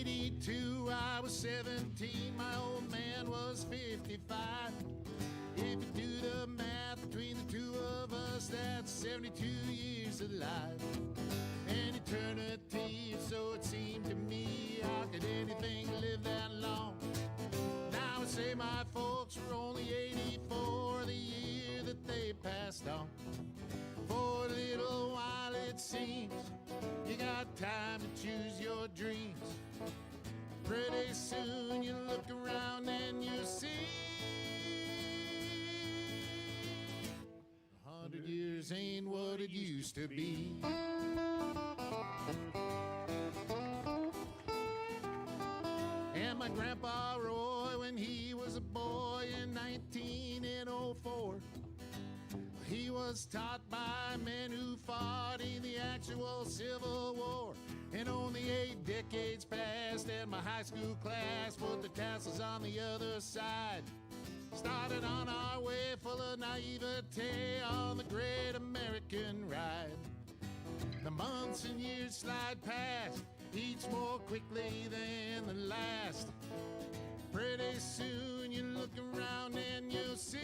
82, I was 17, my old man was 55. If you do the math between the two of us, that's 72 years alive. An eternity, so it seemed to me. How could anything live that long? Now I say my folks were only 84 the year that they passed on. For a little while it seems you got time to choose your dreams. Pretty soon you look around and you see 100 years ain't what it used to be. And my grandpa Roy, when he was a boy in 1904, he was taught by men who fought in the actual Civil War. And only 8 decades passed and my high school class put the tassels on the other side. Started on our way full of naivete on the great American ride. The months and years slide past, each more quickly than the last. Pretty soon you look around and you'll see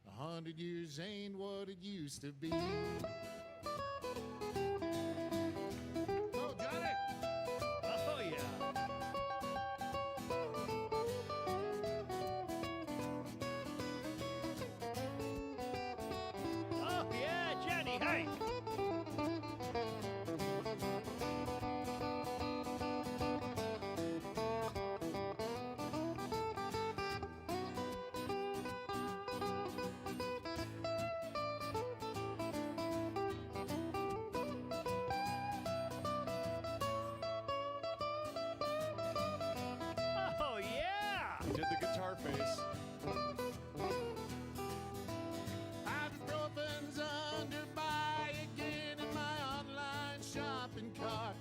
100 years ain't what it used to be. Oh, Johnny! Oh, yeah. Oh, yeah, Johnny, hey! Oh, yeah! Did the guitar face. Ibuprofen's under buy again in my online shopping cart.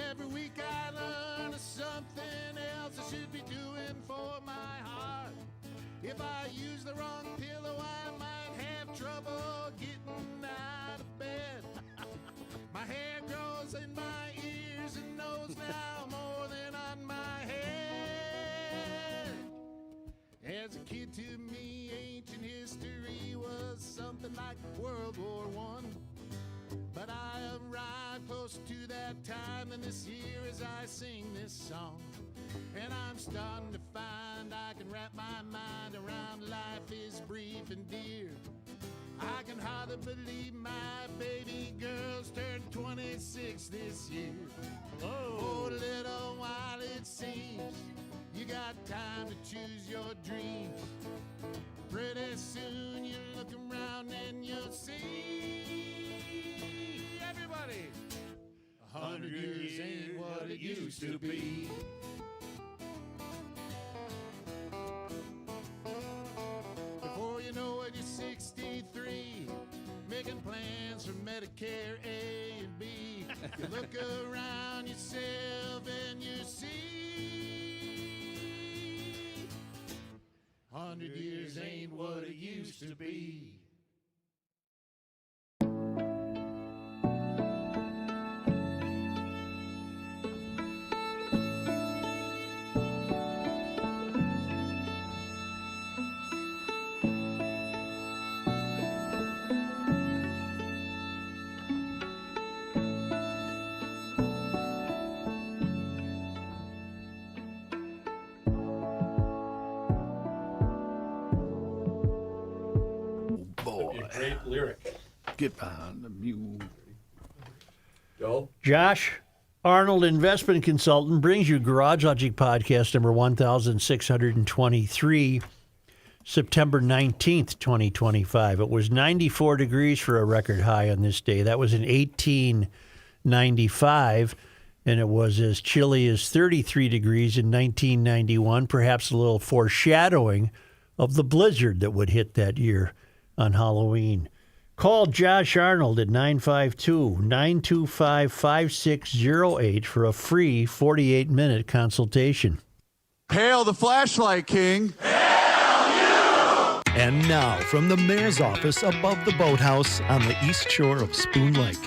Every week I learn of something else I should be doing for my heart. If I use the wrong pillow, I might have trouble getting out of bed. My hair grows in my ears and nose now more than on my head. As a kid, to me, ancient history was something like World War I. But I arrived closer to that time than this year as I sing this song. And I'm starting to find I can wrap my mind around life is brief and dear. I can hardly believe my baby girl's turned 26 this year. For a little while it seems you got time to choose your dreams. Pretty soon you look around and you'll see everybody 100 years ain't what it used to be. Before you know it, you're 63, making plans for Medicare A and B. You look around yourself and you see 100 years ain't what it used to be. Great lyric. Get behind the mule. Joe? Josh Arnold, investment consultant, brings you Garage Logic podcast number 1623, September 19th, 2025. It was 94 degrees for a record high on this day. That was in 1895, and it was as chilly as 33 degrees in 1991, perhaps a little foreshadowing of the blizzard that would hit that year on Halloween. Call Josh Arnold at 952-925-5608 for a free 48-minute consultation. Hail the flashlight king. And now, from the mayor's office above the boathouse on the east shore of Spoon Lake,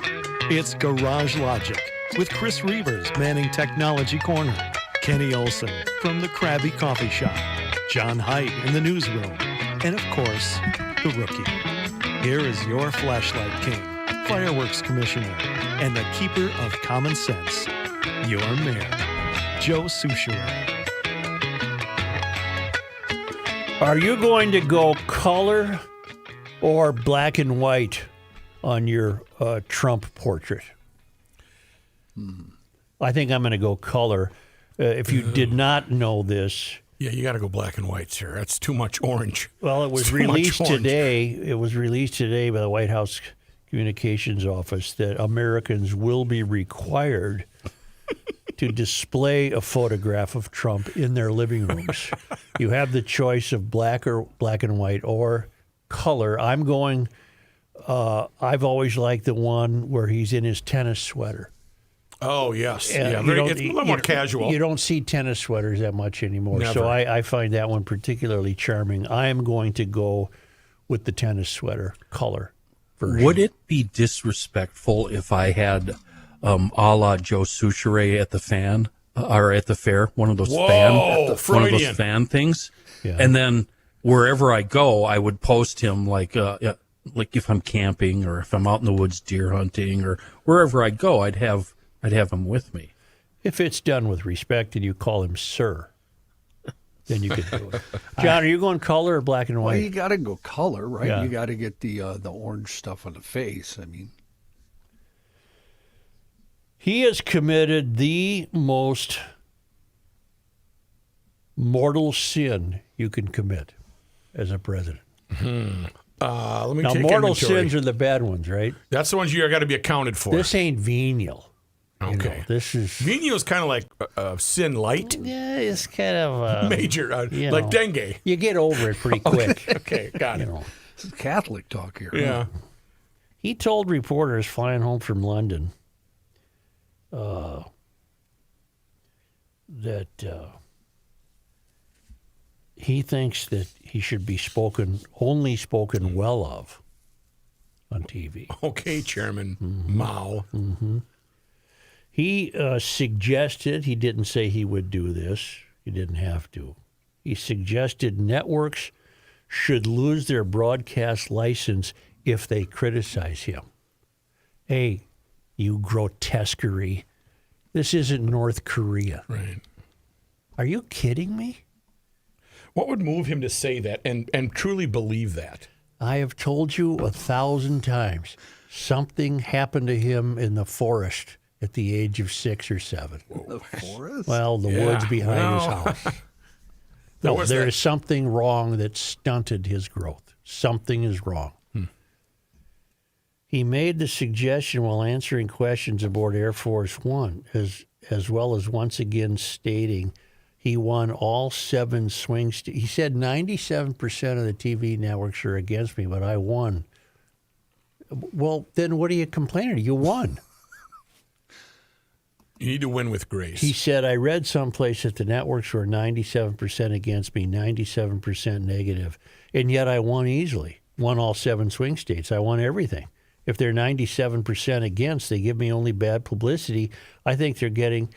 It's Garage Logic with Chris Reavers manning Technology Corner, Kenny Olson from the Krabby Coffee Shop, John Haidt in the newsroom, and of course, the Rookie. Here is your Flashlight King, Fireworks Commissioner, and the Keeper of Common Sense, your Mayor, Joe Souchere. Are you going to go color or black and white on your Trump portrait? I think I'm going to go color. If you did not know this, Yeah, you got to go black and white, sir. That's too much orange. well, it was It's too much released orange. today. It was released today by the White House Communications Office that Americans will be required to display a photograph of Trump in their living rooms. You have the choice of black and white or color. I'm going. I've always liked the one where he's in his tennis sweater. Oh, yes. And Yeah, you don't- it's a little more casual. You don't see tennis sweaters that much anymore. Never. So I find that one particularly charming. I am going to go with the tennis sweater color version. Would it be disrespectful if I had a la Joe Souchere at the fan or at the fair, one of those Freudian. fan things, Yeah. and then wherever I go, I would post him like if I'm camping or if I'm out in the woods deer hunting or wherever I go, I'd have him with me. If it's done with respect and you call him sir, then you can do it. John, are you going color or black and Well, you white? got to go color, right? Yeah. You got to get the orange stuff on the face. I mean, He has committed the most mortal sin you can commit as a president. Let me Now, take mortal inventory. sins are the bad ones, right? That's the ones you got to be accounted for. This ain't venial. You know, Okay. this is Venial is kind of like sin light, yeah, it's kind of major, you like know. dengue. you get over it pretty quick. Okay, got You it. know, this is Catholic talk here. Yeah. he told reporters flying home from London that he thinks that he should be only spoken well of on TV. Okay, Chairman Mm-hmm. Mao. He suggested, he didn't say he would do this, he didn't have to. He suggested networks should lose their broadcast license if they criticize him. Hey, you grotesquerie. This isn't North Korea. Right. Are you kidding me? What would move him to say that and truly believe that? I have told you 1,000 times. Something happened to him in the forest at the age of 6 or 7. The forest? Well, the Yeah, woods behind his well, house. No, was there that- is something wrong that stunted his growth. Something is wrong. He made the suggestion while answering questions aboard Air Force One, as well as once again stating he won all 7 swing states. He said 97% of the TV networks are against me, but I won. Well, then what are you complaining? You won. You need to win with grace. He said, I read someplace that the networks were 97% against me, 97% negative, and yet I won easily. Won all 7 swing states. I won everything. If they're 97% against, they give me only bad publicity. I think they're getting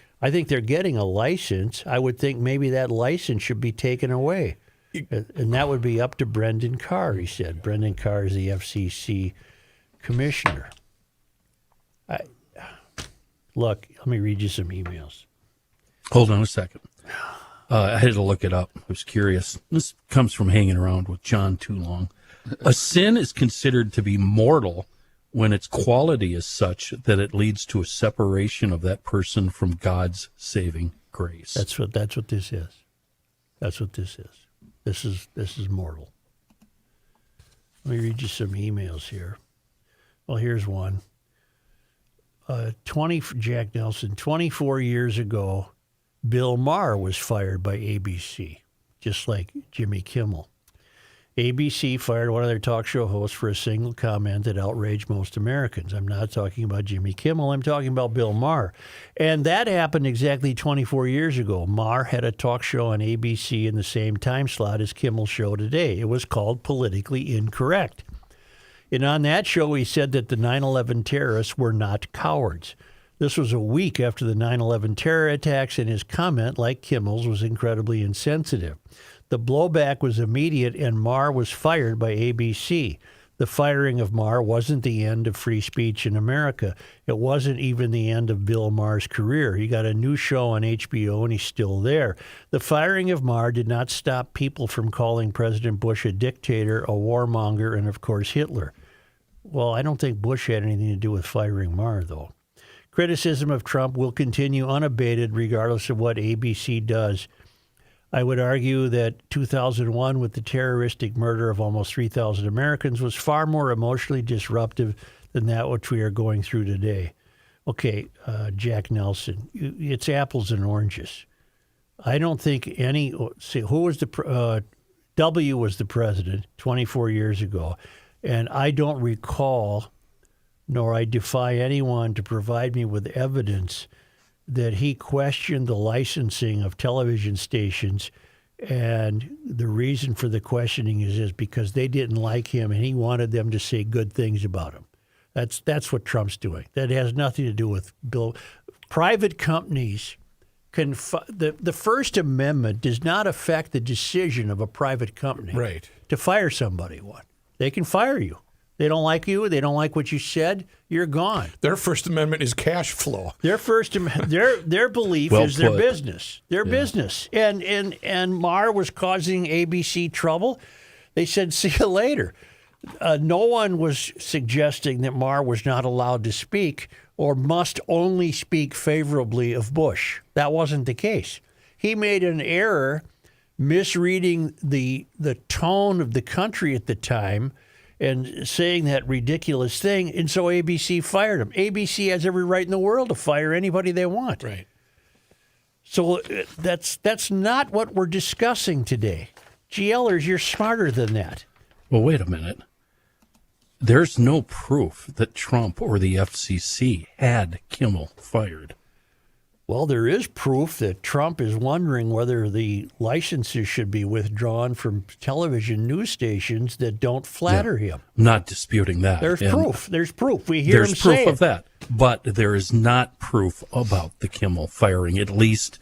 a license. I would think maybe that license should be taken away. And that would be up to Brendan Carr, he said. Brendan Carr is the FCC commissioner. Look, let me read you some emails. Hold on a second. I had to look it up. I was curious. This comes from hanging around with John too long. A sin is considered to be mortal when its quality is such that it leads to a separation of that person from God's saving grace. That's what this is. That's what this is. This is mortal. Let me read you some emails here. Well, here's one. Jack Nelson, 24 years ago, Bill Maher was fired by ABC, just like Jimmy Kimmel. ABC fired one of their talk show hosts for a single comment that outraged most Americans. I'm not talking about Jimmy Kimmel. I'm talking about Bill Maher. And that happened exactly 24 years ago. Maher had a talk show on ABC in the same time slot as Kimmel's show today. It was called Politically Incorrect. And on that show, he said that the 9/11 terrorists were not cowards. This was a week after the 9/11 terror attacks, and his comment, like Kimmel's, was incredibly insensitive. The blowback was immediate, and Maher was fired by ABC. The firing of Maher wasn't the end of free speech in America. It wasn't even the end of Bill Maher's career. He got a new show on HBO, and he's still there. The firing of Maher did not stop people from calling President Bush a dictator, a warmonger, and, of course, Hitler. Well, I don't think Bush had anything to do with firing Maher, though. Criticism of Trump will continue unabated regardless of what ABC does. I would argue that 2001, with the terroristic murder of almost 3,000 Americans, was far more emotionally disruptive than that which we are going through today. Okay, Jack Nelson, it's apples and oranges. I don't think any. See, who was the W was the president 24 years ago, and I don't recall, nor I defy anyone to provide me with evidence that he questioned the licensing of television stations, and the reason for the questioning is because they didn't like him and he wanted them to say good things about him. That's what Trump's doing. That has nothing to do with Bill. Private companies can the First Amendment does not affect the decision of a private company to fire somebody. They can fire you. They don't like you. They don't like what you said. You're gone. Their First Amendment is cash flow. Their their belief is their business. Their business. And Maher was causing ABC trouble. They said, "See you later." No one was suggesting that Maher was not allowed to speak or must only speak favorably of Bush. That wasn't the case. He made an error, misreading the tone of the country at the time, and saying that ridiculous thing, and so ABC fired him. ABC has every right in the world to fire anybody they want. Right. So that's not what we're discussing today. GLers, you're smarter than that. Well, wait a minute. There's no proof that Trump or the FCC had Kimmel fired. Well, there is proof that Trump is wondering whether the licenses should be withdrawn from television news stations that don't flatter him. I'm not disputing that. There's proof. There's proof. We hear him say There's proof of that. But there is not proof about the Kimmel firing, at least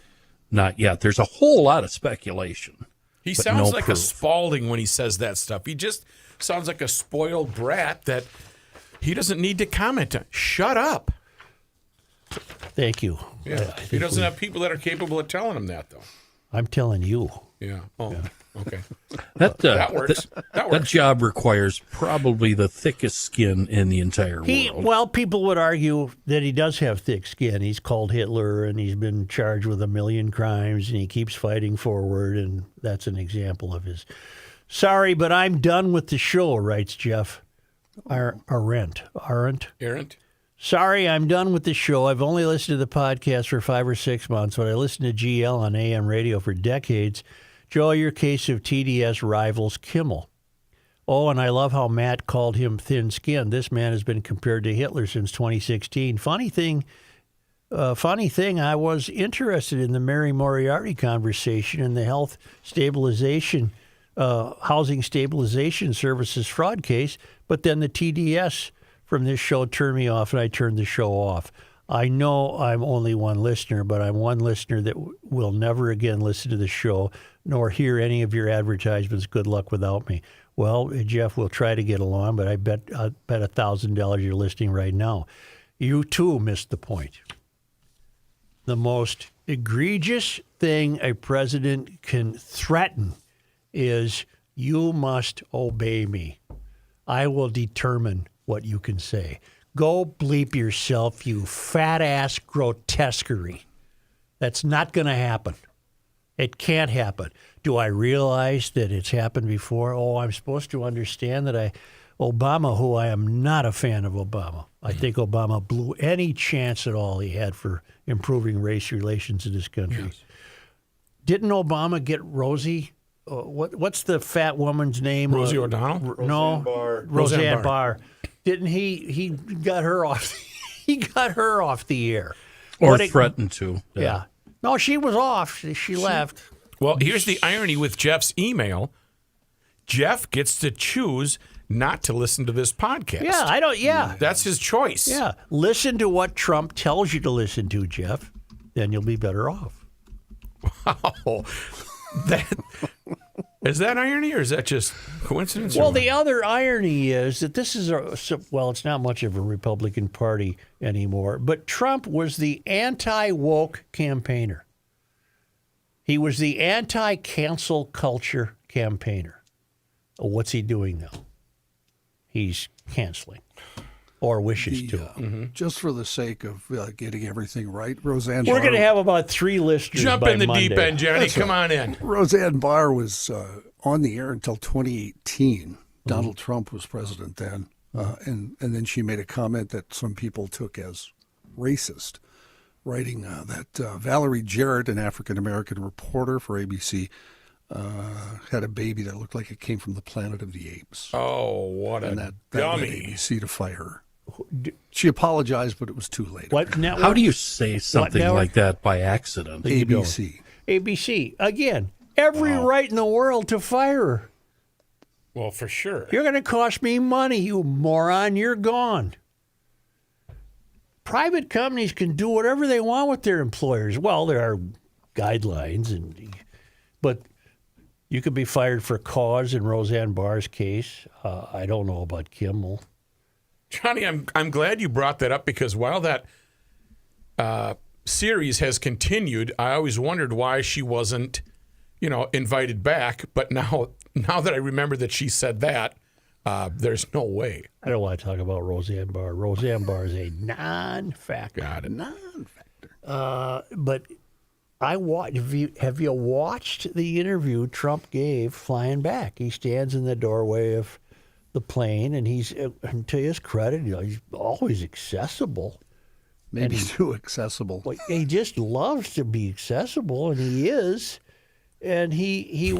not yet. There's a whole lot of speculation. He sounds like proof. a Spalding when he says that stuff. He just sounds like a spoiled brat that he doesn't need to comment on. Shut up. Thank you. Yeah. He doesn't have people that are capable of telling him that, though. I'm telling you. Yeah. Oh, yeah. Okay. That works. That job requires probably the thickest skin in the entire world. Well, people would argue that he does have thick skin. He's called Hitler, and he's been charged with 1 million crimes, and he keeps fighting forward, and that's an example of his. Sorry, but I'm done with the show, writes Jeff Arendt. Sorry, I'm done with the show. I've only listened to the podcast for 5 or 6 months, but I listened to GL on AM radio for decades. Joe, your case of TDS rivals Kimmel. Oh, and I love how Matt called him thin-skinned. This man has been compared to Hitler since 2016. Funny thing, I was interested in the Mary Moriarty conversation and the health stabilization, housing stabilization services fraud case, but then the TDS from this show turned me off, and I turned the show off. I know I'm only one listener, but I'm one listener that will never again listen to the show nor hear any of your advertisements. Good luck without me. Well, Jeff, we'll try to get along, but I bet $1,000 you're listening right now. You, too, missed the point. The most egregious thing a president can threaten is, you must obey me. I will determine what you can say. Go bleep yourself, you fat-ass grotesquerie. That's not going to happen. It can't happen. Do I realize that it's happened before? Oh, I'm supposed to understand that Obama, who I am not a fan of Obama. I think Obama blew any chance at all he had for improving race relations in this country. Yes. Didn't Obama get Rosie? What's the fat woman's name? Rosie O'Donnell? Roseanne Barr. Didn't he got her off? He got her off the air, or threatened to. Yeah. No, she was off. She left. Well, here's the irony with Jeff's email. Jeff gets to choose not to listen to this podcast. Yeah, I don't. Yeah, That's his choice. yeah. Listen to what Trump tells you to listen to, Jeff. Then you'll be better off. Oh, that is that irony, or is that just coincidence? Well, the other irony is that this is it's not much of a Republican Party anymore, but Trump was the anti-woke campaigner. He was the anti-cancel culture campaigner. What's he doing now? He's canceling or wishes to. Just for the sake of getting everything right, Roseanne We're Barr, going to have about 3 listeners Jump by in the Monday. deep end, Johnny. Come on in. Roseanne Barr was on the air until 2018. Donald Trump was president then. And then she made a comment that some people took as racist, writing that Valerie Jarrett, an African-American reporter for ABC, had a baby that looked like it came from the Planet of the Apes. Oh, what a And that led dummy. ABC to fire her. She apologized, but it was too late. What network? How do you say something network? like that by accident? ABC. ABC. Again, every right in the world to fire her. Well, for sure. You're going to cost me money, you moron. You're gone. Private companies can do whatever they want with their employers. Well, there are guidelines, but you could be fired for cause in Roseanne Barr's case. I don't know about Kimmel. Johnny, I'm glad you brought that up, because while that series has continued, I always wondered why she wasn't, invited back. But now that I remember that she said that, there's no way. I don't want to talk about Roseanne Barr. Roseanne Barr is a non-factor. Got it. Non-factor. But have you watched the interview Trump gave flying back? He stands in the doorway of the plane, and he's, to his credit, he's always accessible. Maybe too accessible. Well, he just loves to be accessible, and he is. And he's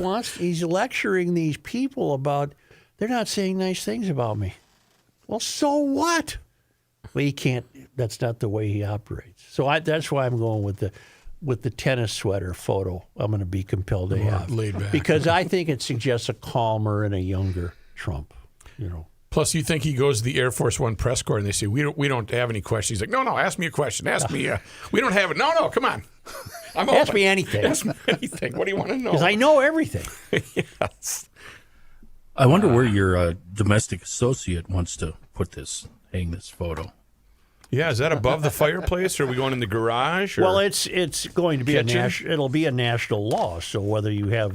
lecturing these people about, they're not saying nice things about me. Well, so what? Well, he can't. That's not the way he operates. So that's why I'm going with the tennis sweater photo. I'm going to be compelled to have, laid back. because I think it suggests a calmer and a younger Trump. Plus, you think he goes to the Air Force One press corps and they say, we don't have any questions. He's like, no, ask me a question. Ask me. We don't have it. No, come on. I'm Ask open. me anything. Ask me anything. What do you want to know? Because I know everything. Yes. I wonder where your domestic associate wants to hang this photo. Yeah, is that above the fireplace, or are we going in the garage? Or? Well, it's going to be Kitchen? it'll be a national law. So whether you have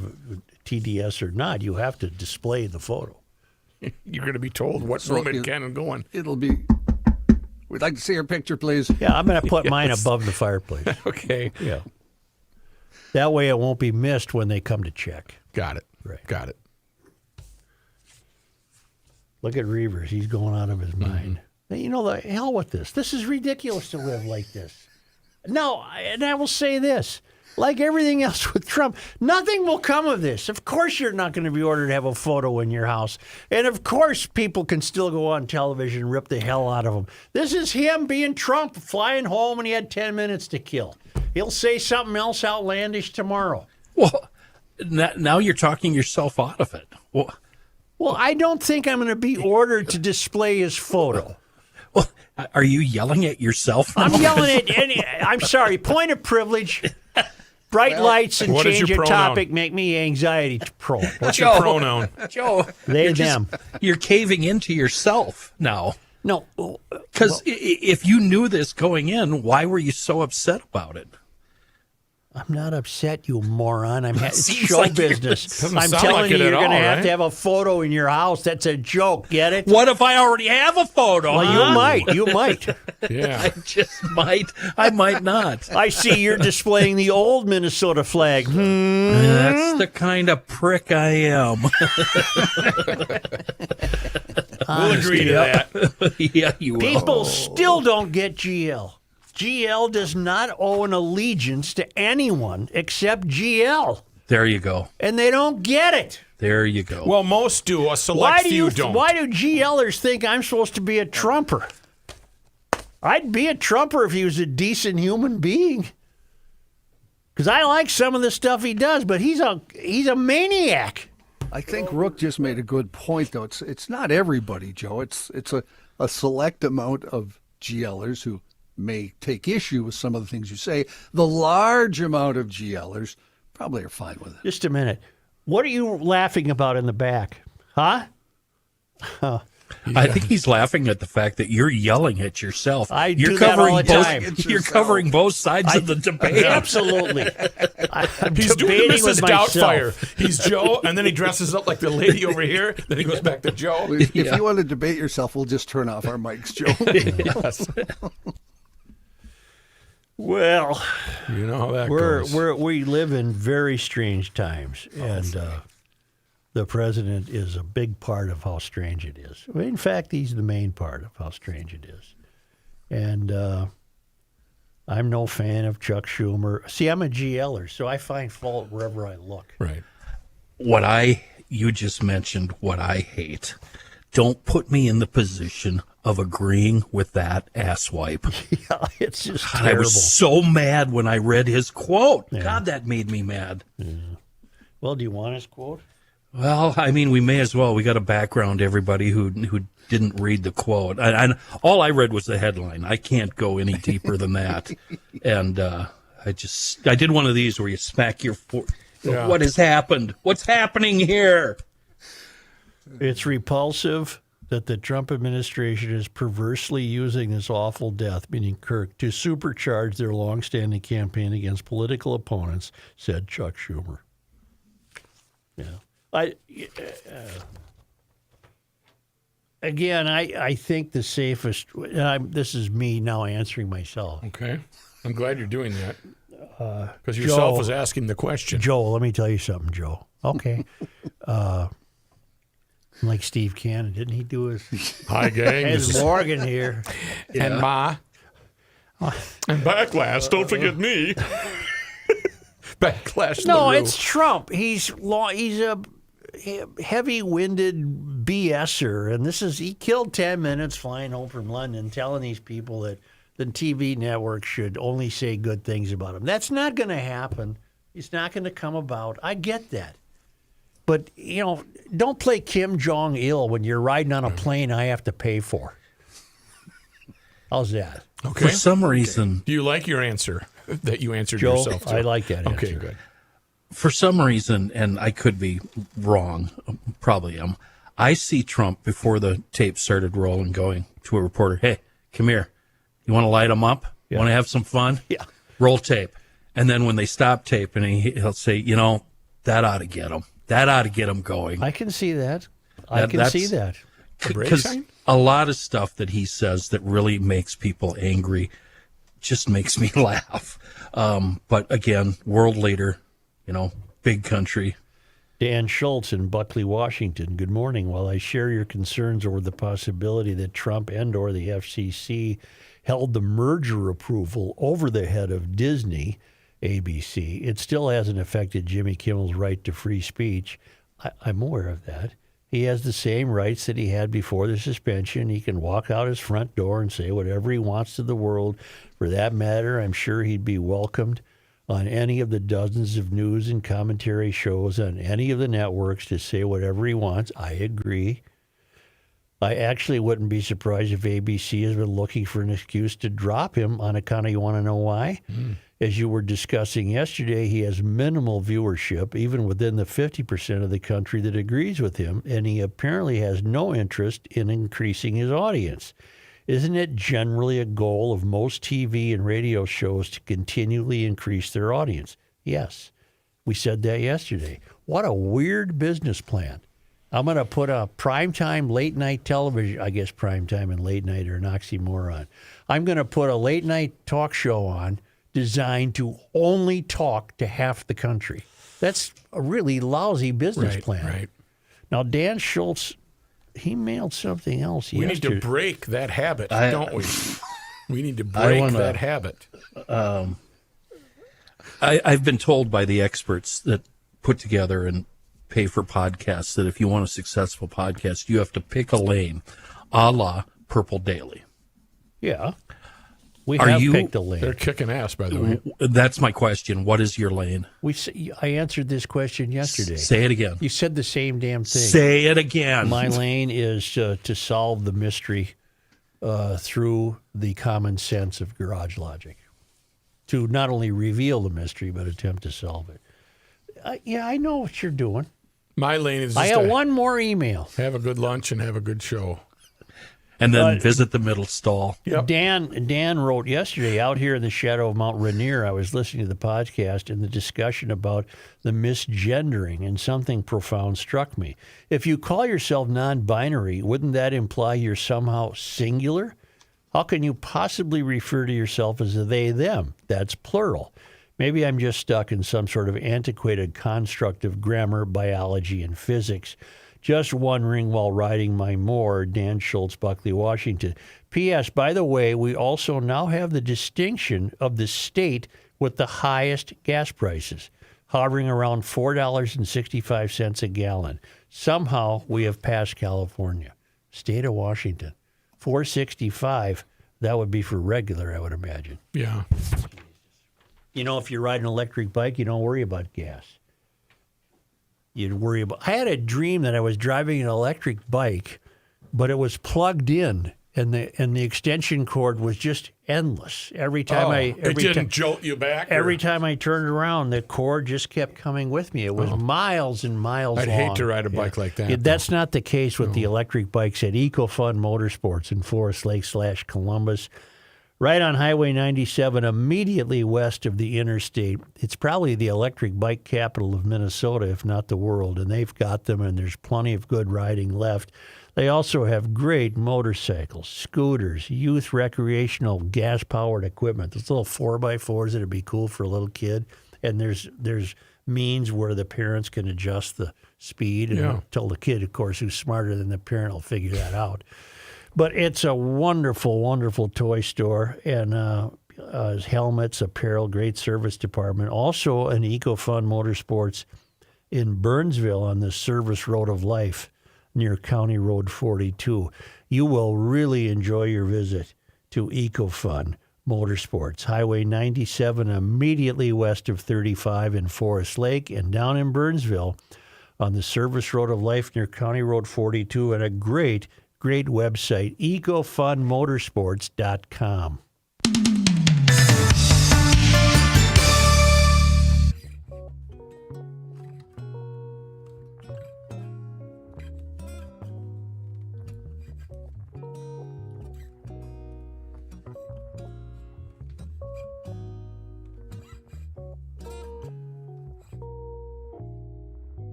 TDS or not, you have to display the photo. You're going to be told what room it can and go in. It'll be. We'd like to see your picture, please. Yeah, I'm going to put mine above the fireplace. Okay. Yeah. That way it won't be missed when they come to check. Got it. Right. Got it. Look at Reavers. He's going out of his mind. The hell with this. This is ridiculous to live like this. No, and I will say this. Like everything else with Trump, nothing will come of this. Of course you're not going to be ordered to have a photo in your house. And of course people can still go on television and rip the hell out of him. This is him being Trump, flying home and he had 10 minutes to kill. He'll say something else outlandish tomorrow. Well, now you're talking yourself out of it. Well, I don't think I'm going to be ordered to display his photo. Well, are you yelling at yourself now? I'm yelling at I'm sorry, point of privilege. Bright lights and What is change your of pronoun? topic make me anxiety prone. What's your pronoun? Joe, They, them. You're caving into yourself now. No. Because if you knew this going in, why were you so upset about it? I'm not upset, you moron. It's Seems show like you're- business. Doesn't I'm sound telling like you, it at you're going to all, have right? to have a photo in your house. That's a joke. Get it? What if I already have a photo? Well, huh? you might. You might. Yeah. I just might. I might not. I see you're displaying the old Minnesota flag. That's the kind of prick I am. We'll agree to that. Yeah, you will. People still don't get GL. GL does not owe an allegiance to anyone except GL. There you go. And they don't get it. There you go. Well, most do. A select few don't. Why do GLers think I'm supposed to be a Trumper? I'd be a Trumper if he was a decent human being. Because I like some of the stuff he does, but he's a maniac. I think Rook just made a good point, though. It's not everybody, Joe. It's a select amount of GLers who may take issue with some of the things you say. The large amount of GLers probably are fine with it. Just a minute. What are you laughing about in the back? Huh? I think he's laughing at the fact that you're yelling at yourself. Do that all the time. You're covering both sides of the debate. Absolutely. I'm He's doing debating Mrs. with myself. Doubtfire. He's Joe, and then he dresses up like the lady over here. Then he goes back to Joe. If you want to debate yourself, we'll just turn off our mics, Joe. Yes. Well, You know how that goes. we live in very strange times, and the president is a big part of how strange it is. In fact, he's the main part of how strange it is. And I'm no fan of Chuck Schumer. See, I'm a GLer, so I find fault wherever I look. Right. You just mentioned what I hate. Don't put me in the position of agreeing with that asswipe. Yeah, it's just God, terrible. I was so mad when I read his quote. Yeah. God, that made me mad. Yeah. Well, do you want his quote? Well, I mean, we may as well. We got to background everybody who didn't read the quote. And all I read was the headline. I can't go any deeper than that. And I did one of these where you smack your foot. Yeah. What has happened? What's happening here? It's repulsive that the Trump administration is perversely using this awful death, meaning Kirk, to supercharge their longstanding campaign against political opponents, said Chuck Schumer. Yeah. I think the safest, and this is me now answering myself. Okay. I'm glad you're doing that. Because Joe- yourself was asking the question. Joel, let me tell you something, Joe. Okay. Like Steve Cannon, didn't he do his Hi, gang. This Ed is Morgan here? and Ma. And Backlash. Don't forget me. Backlash. No, LaRue. it's Trump. He's a heavy-winded BSer, and he killed 10 minutes flying home from London, telling these people that the TV network should only say good things about him. That's not going to happen. It's not going to come about. I get that. But, don't play Kim Jong-il when you're riding on a plane I have to pay for. How's that? Okay. For some reason, Do you like your answer that you answered Joe, yourself to? I like that answer. Okay, good. for some reason, and I could be wrong, probably am, I see Trump before the tape started rolling going to a reporter, hey, come here. You want to light them up? Yeah. Want to have some fun? Yeah. Roll tape. And then when they stop taping, he'll say, that ought to get them. That ought to get them going. I can see that. I can see that. Because a lot of stuff that he says that really makes people angry just makes me laugh. But again, world leader, big country. Dan Schultz in Buckley, Washington. Good morning. While I share your concerns over the possibility that Trump and or the FCC held the merger approval over the head of Disney, ABC, it still hasn't affected Jimmy Kimmel's right to free speech. I'm aware of that. He has the same rights that he had before the suspension. He can walk out his front door and say whatever he wants to the world. For that matter, I'm sure he'd be welcomed on any of the dozens of news and commentary shows on any of the networks to say whatever he wants. I agree. I actually wouldn't be surprised if ABC has been looking for an excuse to drop him on account of, you want to know why? As you were discussing yesterday, he has minimal viewership, even within the 50% of the country that agrees with him, and he apparently has no interest in increasing his audience. Isn't it generally a goal of most TV and radio shows to continually increase their audience? Yes. We said that yesterday. What a weird business plan. I'm going to put a primetime late-night television, I guess primetime and late night are an oxymoron. I'm going to put a late-night talk show on designed to only talk to half the country. That's a really lousy business plan. Right. Now, Dan Schultz, he mailed something else We need yesterday. to break that habit, don't we? We need to break that habit. I've been told by the experts that put together and pay for podcasts that if you want a successful podcast, you have to pick a lane, a la Purple Daily. Yeah. We Are have you- picked a lane. They're kicking ass, by the way. That's my question. What is your lane? I answered this question yesterday. Say it again. You said the same damn thing. Say it again. My lane is to solve the mystery through the common sense of garage logic. To not only reveal the mystery, but attempt to solve it. Yeah, I know what you're doing. My lane is I just got to one more email. have a good lunch and have a good show. And then visit the middle stall. Yep. Dan wrote yesterday, out here in the shadow of Mount Rainier, I was listening to the podcast and the discussion about the misgendering, and something profound struck me. If you call yourself non-binary, wouldn't that imply you're somehow singular? How can you possibly refer to yourself as a they, them? That's plural. Maybe I'm just stuck in some sort of antiquated construct of grammar, biology, and physics. Just wondering while riding my mower, Dan Schultz, Buckley, Washington. P.S. By the way, we also now have the distinction of the state with the highest gas prices, hovering around $4.65 a gallon. Somehow we have passed California. State of Washington. $4.65, that would be for regular, I would imagine. Yeah. You know, if you ride an electric bike, you don't worry about gas. You'd worry about. I had a dream that I was driving an electric bike, but it was plugged in, and the extension cord was just endless. Every time it didn't jolt you back? Every time I turned around, the cord just kept coming with me. It was miles and miles I'd long. hate to ride a bike like that. Yeah, that's not the case with the electric bikes at EcoFun Motorsports in Forest Lake / Columbus. Right on Highway 97, immediately west of the interstate. It's probably the electric bike capital of Minnesota, if not the world, and they've got them, and there's plenty of good riding left. They also have great motorcycles, scooters, youth recreational gas-powered equipment. Those little 4x4s that would be cool for a little kid, and there's means where the parents can adjust the speed and tell the kid, of course, who's smarter than the parent will figure that out. But it's a wonderful, wonderful toy store, and helmets, apparel, great service department. Also an EcoFun Motorsports in Burnsville on the Service Road of Life near County Road 42. You will really enjoy your visit to EcoFun Motorsports. Highway 97 immediately west of 35 in Forest Lake, and down in Burnsville on the Service Road of Life near County Road 42, and a great website, ecofunmotorsports.com.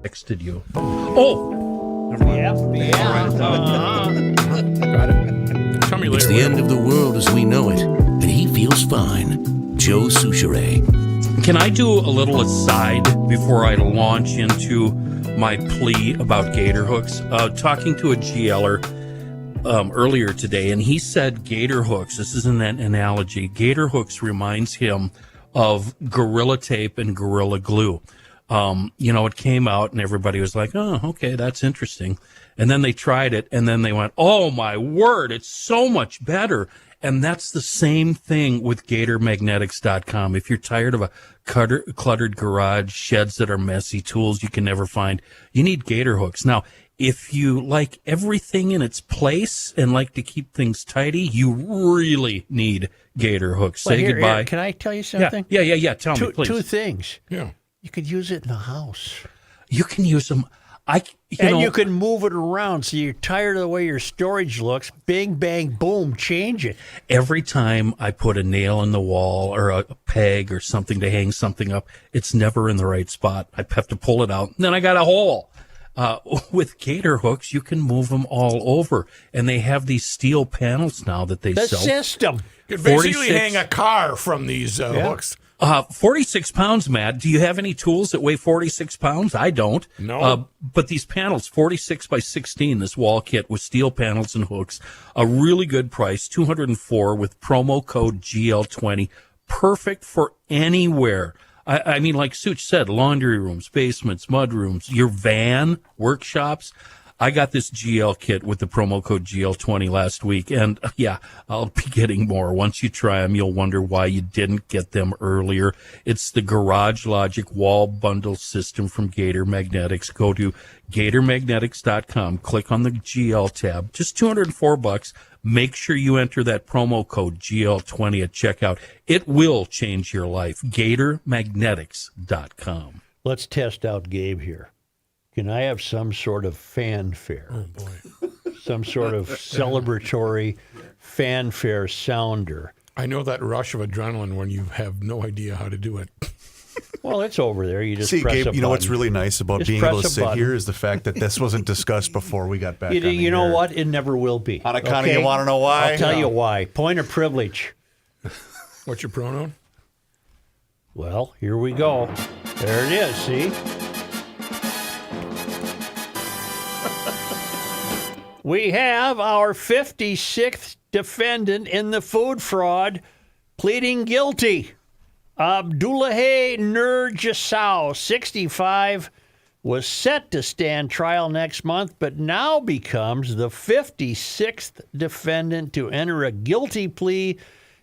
texted you. Oh, Got it. Tell me It's later. the end of the world as we know it, and he feels fine. Joe Souchere. can I do a little aside before I launch into my plea about gator hooks? Talking to a GLer earlier today, and he said gator hooks, this is an analogy, gator hooks reminds him of Gorilla Tape and Gorilla Glue. It came out and everybody was like, oh, okay, that's interesting. And then they tried it and then they went, oh my word, it's so much better. And that's the same thing with GatorMagnetics.com. If you're tired of a cluttered garage, sheds that are messy, tools you can never find, you need gator hooks. Now, if you like everything in its place and like to keep things tidy, you really need gator hooks. Well, Say here, goodbye. can I tell you something? Yeah. Tell me, please. Two things. Yeah. You could use it in the house. You can use them. You can move it around so you're tired of the way your storage looks. Bing, bang, boom, change it. Every time I put a nail in the wall or a peg or something to hang something up, it's never in the right spot. I have to pull it out. And then I got a hole. With gator hooks, you can move them all over. And they have these steel panels now that they The sell. system. You could basically 46 hang a car from these hooks. 46 pounds, Matt. Do you have any tools that weigh 46 pounds? I don't. No. But these panels, 46 by 16, this wall kit with steel panels and hooks, a really good price, $204 with promo code GL20. Perfect for anywhere. I mean, like Such said, laundry rooms, basements, mud rooms, your van, workshops. I got this GL kit with the promo code GL20 last week, and I'll be getting more. Once you try them, you'll wonder why you didn't get them earlier. It's the Garage Logic Wall Bundle System from Gator Magnetics. Go to GatorMagnetics.com, click on the GL tab, just $204. Make sure you enter that promo code GL20 at checkout. It will change your life. GatorMagnetics.com. Let's test out Gabe here. Can I have some sort of fanfare? Oh, boy. Some sort of celebratory fanfare sounder. I know that rush of adrenaline when you have no idea how to do it. Well, it's over there. You just See, press Gabe, a you know what's button. really nice about Just being press able to a sit button. here is the fact that this wasn't discussed before we got back on the You know air. what? It never will be. On account of, you want to know why? I'll tell you why. Point of privilege. What's your pronoun? Well, here we go. There it is, see? We have our 56th defendant in the food fraud pleading guilty. Abdullahi Nurjasow, 65, was set to stand trial next month, but now becomes the 56th defendant to enter a guilty plea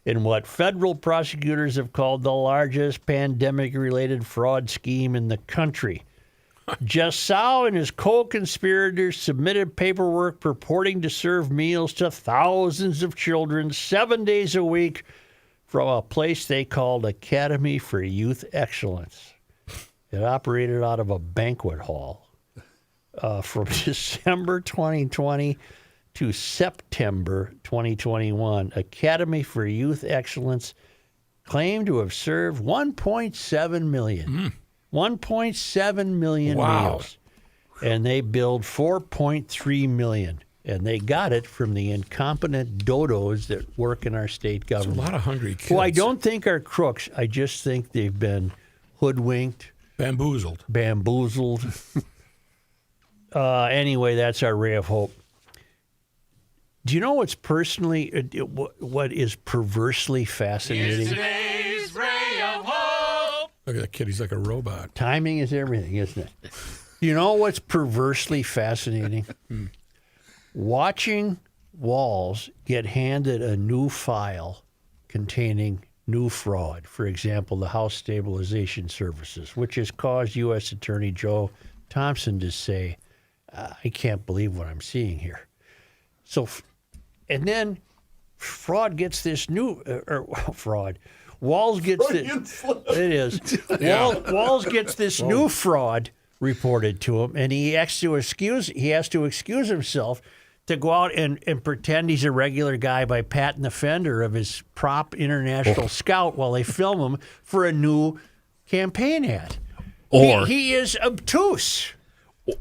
in what federal prosecutors have called the largest pandemic-related fraud scheme in the country. Jassau and his co-conspirators submitted paperwork purporting to serve meals to thousands of children 7 days a week from a place they called Academy for Youth Excellence. It operated out of a banquet hall from December 2020 to September 2021. Academy for Youth Excellence claimed to have served 1.7 million. 1.7 million meals. And they billed 4.3 million. And they got it from the incompetent dodos that work in our state government. A lot of hungry kids. Who I don't think are crooks. I just think they've been hoodwinked, Bamboozled. Anyway, that's our ray of hope. Do you know what's what is perversely fascinating? Today's ray of hope. Look at that kid. He's like a robot. Timing is everything, isn't it? You know what's perversely fascinating? Watching Walls get handed a new file containing new fraud. For example, the House Stabilization Services, which has caused U.S. Attorney Joe Thompson to say, I can't believe what I'm seeing here. So, and then fraud gets this new, fraud. Walls gets this. It is. Walls gets this new fraud reported to him, and he has to excuse himself to go out and pretend he's a regular guy by patting the fender of his prop international scout while they film him for a new campaign ad. Or he is obtuse.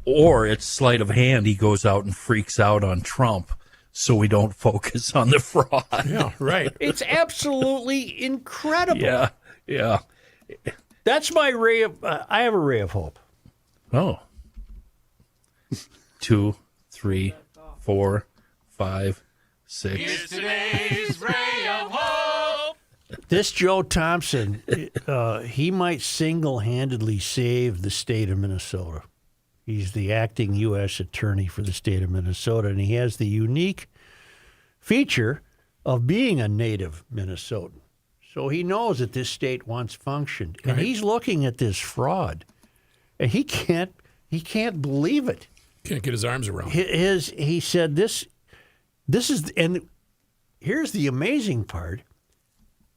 Or it's sleight of hand. He goes out and freaks out on Trump so we don't focus on the fraud. Yeah, right. It's absolutely incredible. Yeah, yeah. That's my ray of. I have a ray of hope. Oh. 2, 3, 4, 5, 6. Here's today's ray of hope. This Joe Thompson, he might single-handedly save the state of Minnesota. He's the acting U.S. attorney for the state of Minnesota, and he has the unique feature of being a native Minnesotan. So he knows that this state once functioned, and he's looking at this fraud, and he can't believe it. Can't get his arms around it. He said this is, and here's the amazing part.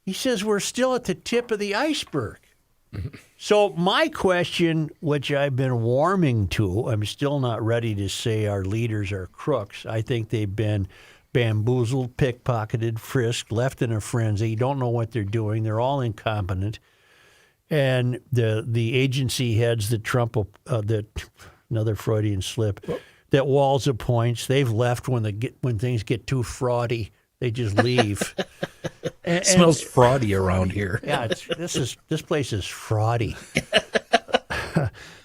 He says we're still at the tip of the iceberg. So my question, which I've been warming to, I'm still not ready to say our leaders are crooks. I think they've been bamboozled, pickpocketed, frisked, left in a frenzy, don't know what they're doing. They're all incompetent. And the agency heads that Trump, another Freudian slip, that Walz appoints, they've left when things get too fraudy. They just leave. It smells fraudy around here. Yeah, this place is fraudy.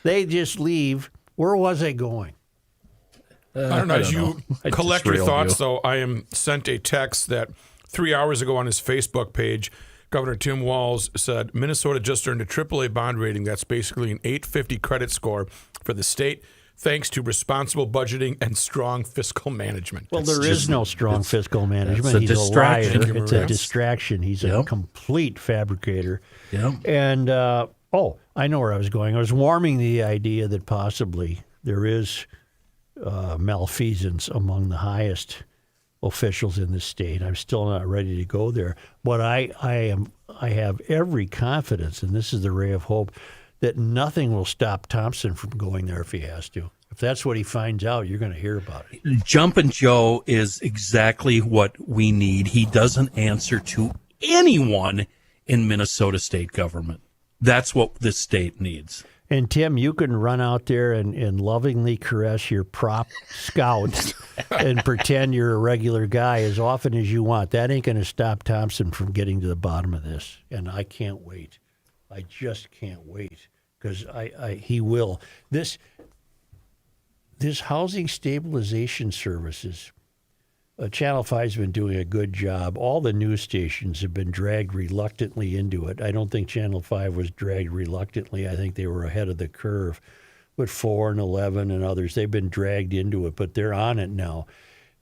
They just leave. Where was I going? I don't know. As you know. collect your thoughts, though, I am sent a text that 3 hours ago on his Facebook page, Governor Tim Walz said Minnesota just earned a AAA bond rating. That's basically an 850 credit score for the state, thanks to responsible budgeting and strong fiscal management. Well, there is no strong fiscal management. It's a He's distraction. a liar. It's a distraction. He's a complete fabricator. Yeah. And, I know where I was going. I was warming the idea that possibly there is malfeasance among the highest officials in the state. I'm still not ready to go there. But I have every confidence, and this is the ray of hope, that nothing will stop Thompson from going there if he has to. If that's what he finds out, you're going to hear about it. Jumpin' Joe is exactly what we need. He doesn't answer to anyone in Minnesota state government. That's what this state needs. And, Tim, you can run out there and lovingly caress your prop scout and pretend you're a regular guy as often as you want. That ain't going to stop Thompson from getting to the bottom of this. And I can't wait. I just can't wait because he will. This housing stabilization services, Channel 5's been doing a good job. All the news stations have been dragged reluctantly into it. I don't think Channel 5 was dragged reluctantly. I think they were ahead of the curve with 4 and 11 and others. They've been dragged into it, but they're on it now.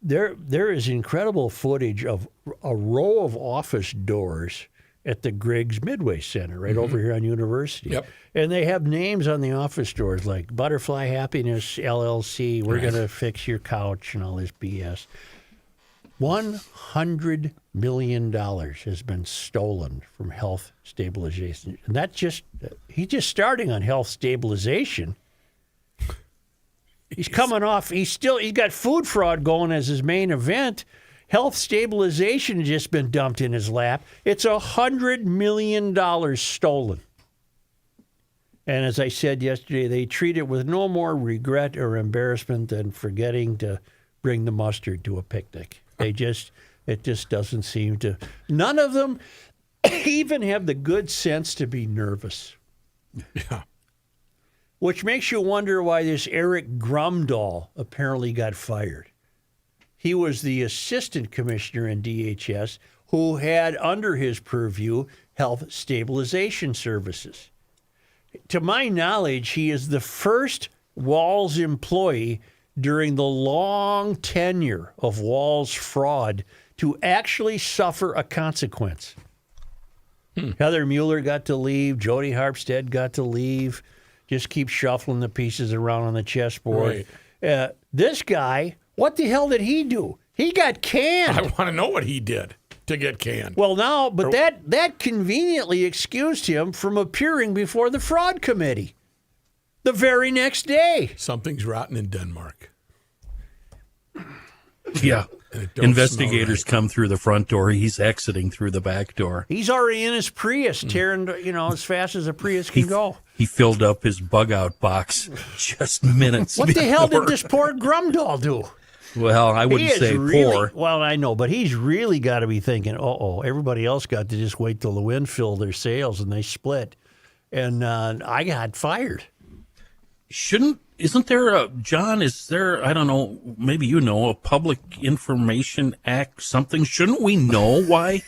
There is incredible footage of a row of office doors at the Griggs Midway Center right over here on University. Yep. And they have names on the office doors like Butterfly Happiness, LLC, we're going to fix your couch and all this BS. $100 million has been stolen from health stabilization. And he's just starting on health stabilization. He's coming off, he's got food fraud going as his main event. Health stabilization has just been dumped in his lap. It's $100 million stolen. And as I said yesterday, they treat it with no more regret or embarrassment than forgetting to bring the mustard to a picnic. It just doesn't seem to. None of them even have the good sense to be nervous. Yeah. Which makes you wonder why this Eric Grumdahl apparently got fired. He was the assistant commissioner in DHS who had under his purview health stabilization services. To my knowledge, he is the first Walz employee during the long tenure of Walz fraud to actually suffer a consequence. Heather Mueller got to leave. Jody Harpstead got to leave. Just keep shuffling the pieces around on the chessboard. Right. This guy, what the hell did he do? He got canned. I want to know what he did to get canned. Well, now, but that conveniently excused him from appearing before the fraud committee the very next day. Something's rotten in Denmark. Yeah. Investigators come through the front door. He's exiting through the back door. He's already in his Prius, tearing, as fast as a Prius can go. He filled up his bug-out box just minutes What the hell did before. this poor Grumdahl do? Well, I wouldn't say poor. Well, I know, but he's really got to be thinking, everybody else got to just wait till the wind filled their sails and they split. And I got fired. Isn't there I don't know, maybe a Public Information Act something? Shouldn't we know why?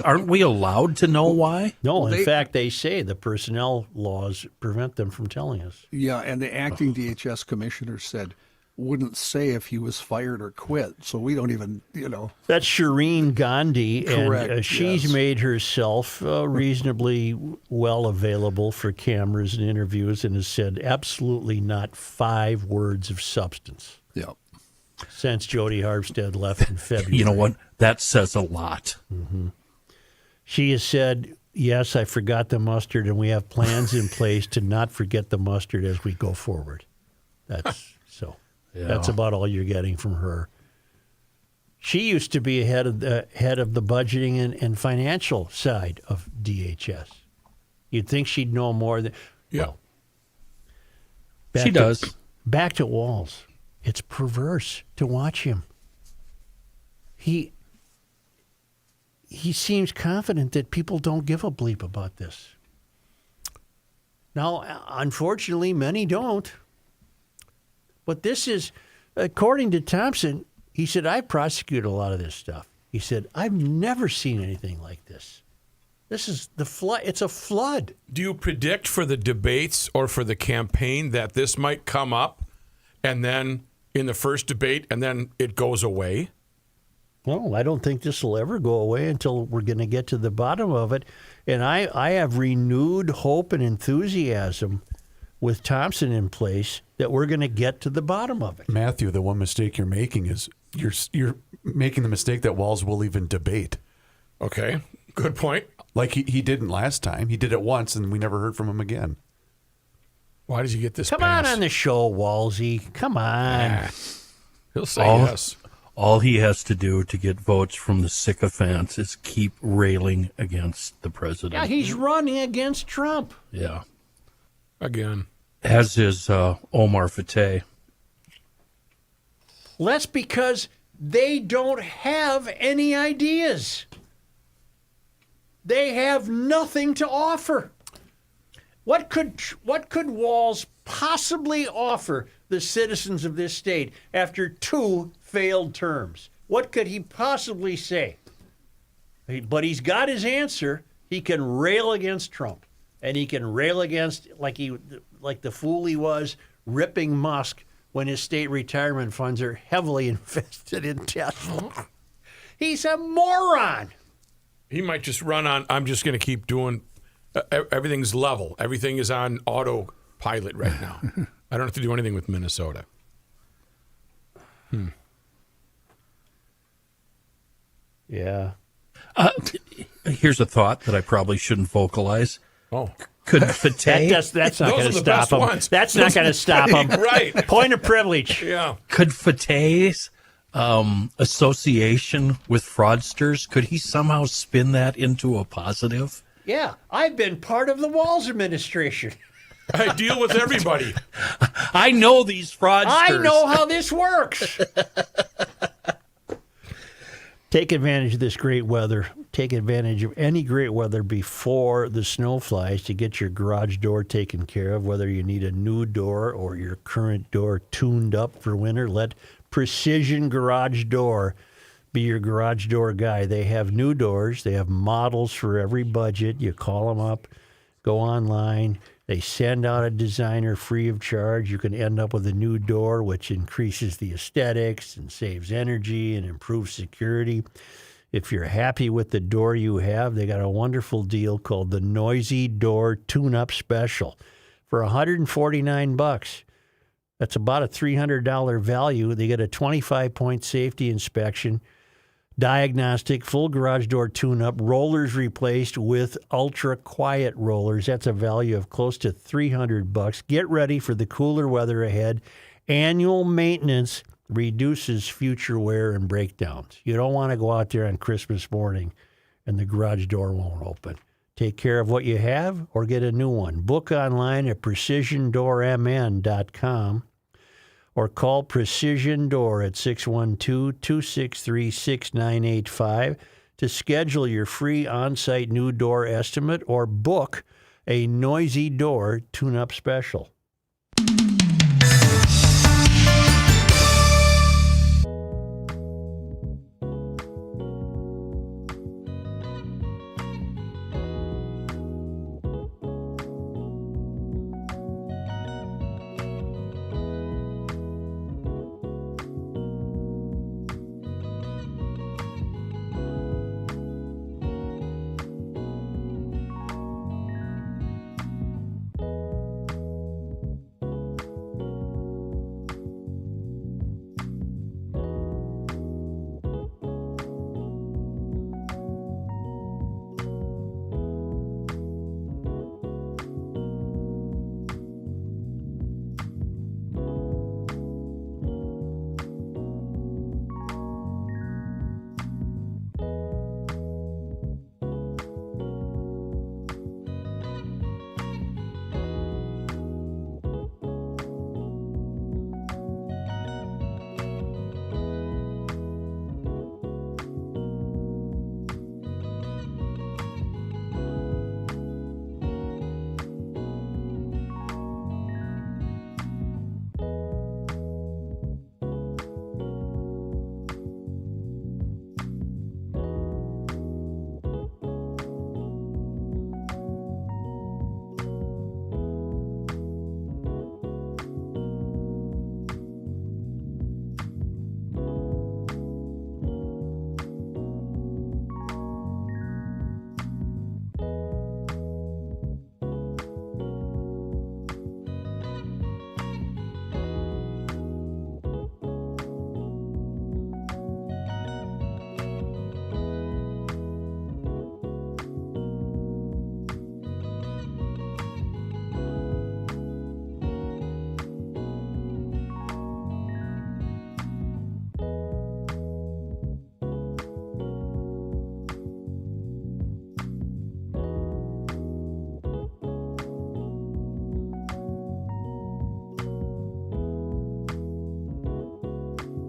Aren't we allowed to know why? No, in fact, they say the personnel laws prevent them from telling us. Yeah, and the acting DHS commissioner said wouldn't say if he was fired or quit, so we don't even, That's Shireen Gandhi, Correct, and she's yes. made herself reasonably well available for cameras and interviews and has said absolutely not 5 words of substance Yeah. since Jody Harvstead left in February. You know what? That says a lot. Mm-hmm. She has said, yes, I forgot the mustard, and we have plans in place to not forget the mustard as we go forward. That's so. Yeah. That's about all you're getting from her. She used to be head of the budgeting and financial side of DHS. You'd think she'd know more than. Yeah. Well, She does. Back to Walls. It's perverse to watch him. He seems confident that people don't give a bleep about this. Now, unfortunately, many don't. But this is, according to Thompson, he said, I prosecute a lot of this stuff. He said, I've never seen anything like this. This is the flood. It's a flood. Do you predict for the debates or for the campaign that this might come up and then in the first debate and then it goes away? No, I don't think this will ever go away until we're going to get to the bottom of it. And I have renewed hope and enthusiasm with Thompson in place that we're going to get to the bottom of it. Matthew, the one mistake you're making is you're making the mistake that Walls will even debate. Okay, good point. Like he didn't last time. He did it once, and we never heard from him again. Why does he get this Come pass? on the show, Walsey. Come on. He'll say yes. All he has to do to get votes from the sycophants is keep railing against the president. Yeah, he's running against Trump. Yeah. Again. As is Omar Fateh. That's because they don't have any ideas. They have nothing to offer. What could Walls possibly offer the citizens of this state after 2 failed terms? What could he possibly say? But he's got his answer. He can rail against Trump, and he can rail against like the fool he was ripping Musk when his state retirement funds are heavily invested in Tesla. He's a moron. He might just run on, I'm just going to keep doing, everything's level. Everything is on autopilot right now. I don't have to do anything with Minnesota. Yeah. Here's a thought that I probably shouldn't vocalize. Oh. Could Fateh... That's not going to Those are the stop best him. ones. That's not going to stop him. Right. Point of privilege. Yeah. Could Fateh's association with fraudsters, could he somehow spin that into a positive? Yeah. I've been part of the Walls administration. I deal with everybody. I know these fraudsters. I know how this works. Take advantage of this great weather. Take advantage of any great weather before the snow flies to get your garage door taken care of, whether you need a new door or your current door tuned up for winter. Let Precision Garage Door be your garage door guy. They have new doors. They have models for every budget. You call them up, go online. They send out a designer free of charge. You can end up with a new door, which increases the aesthetics and saves energy and improves security. If you're happy with the door you have, they got a wonderful deal called the Noisy Door Tune-Up Special for $149. That's about a $300 value. They get a 25-point safety inspection, diagnostic, full garage door tune-up, rollers replaced with ultra-quiet rollers. That's a value of close to $300. Get ready for the cooler weather ahead. Annual maintenance reduces future wear and breakdowns. You don't want to go out there on Christmas morning and the garage door won't open. Take care of what you have or get a new one. Book online at precisiondoormn.com or call Precision Door at 612-263-6985 to schedule your free on-site new door estimate or book a noisy door tune-up special.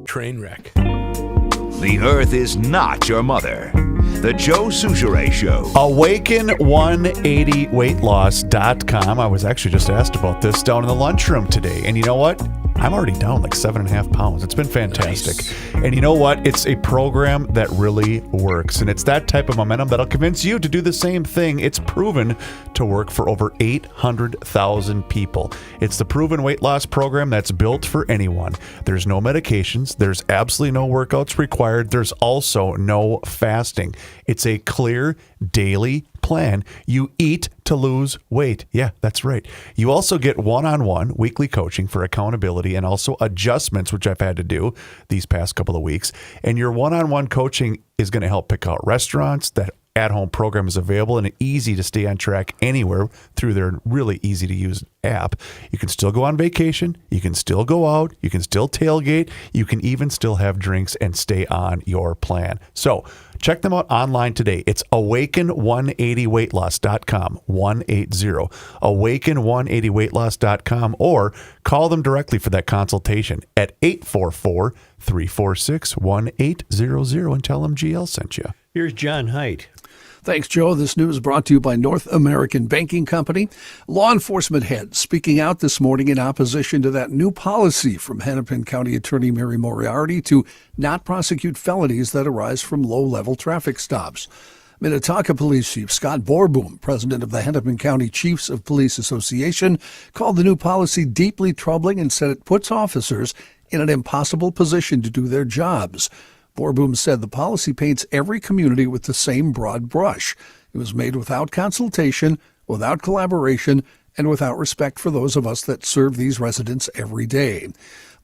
Train wreck. The Earth is not your mother. The Joe Souchere Show. Awaken180weightloss.com. I was actually just asked about this down in the lunchroom today. And you know what? I'm already down like 7.5 pounds. It's been fantastic. Nice. And you know what? It's a program that really works. And it's that type of momentum that'll convince you to do the same thing. It's proven to work for over 800,000 people. It's the proven weight loss program that's built for anyone. There's no medications. There's absolutely no workouts required. There's also no fasting. It's a clear daily plan. You eat to lose weight. Yeah, that's right. You also get one-on-one weekly coaching for accountability and also adjustments, which I've had to do these past couple of weeks. And your one-on-one coaching is going to help pick out restaurants. That at-home program is available and easy to stay on track anywhere through their really easy-to-use app. You can still go on vacation. You can still go out. You can still tailgate. You can even still have drinks and stay on your plan. So check them out online today. It's awaken180weightloss.com, 180, awaken180weightloss.com, or call them directly for that consultation at 844-346-1800 and tell them GL sent you. Here's John Haidt. Thanks, Joe. This news brought to you by North American Banking Company. Law enforcement heads speaking out this morning in opposition to that new policy from Hennepin County Attorney Mary Moriarty to not prosecute felonies that arise from low-level traffic stops. Minnetonka Police Chief Scott Borboom, president of the Hennepin County Chiefs of Police Association, called the new policy deeply troubling and said it puts officers in an impossible position to do their jobs. Borboom said the policy paints every community with the same broad brush. It was made without consultation, without collaboration, and without respect for those of us that serve these residents every day.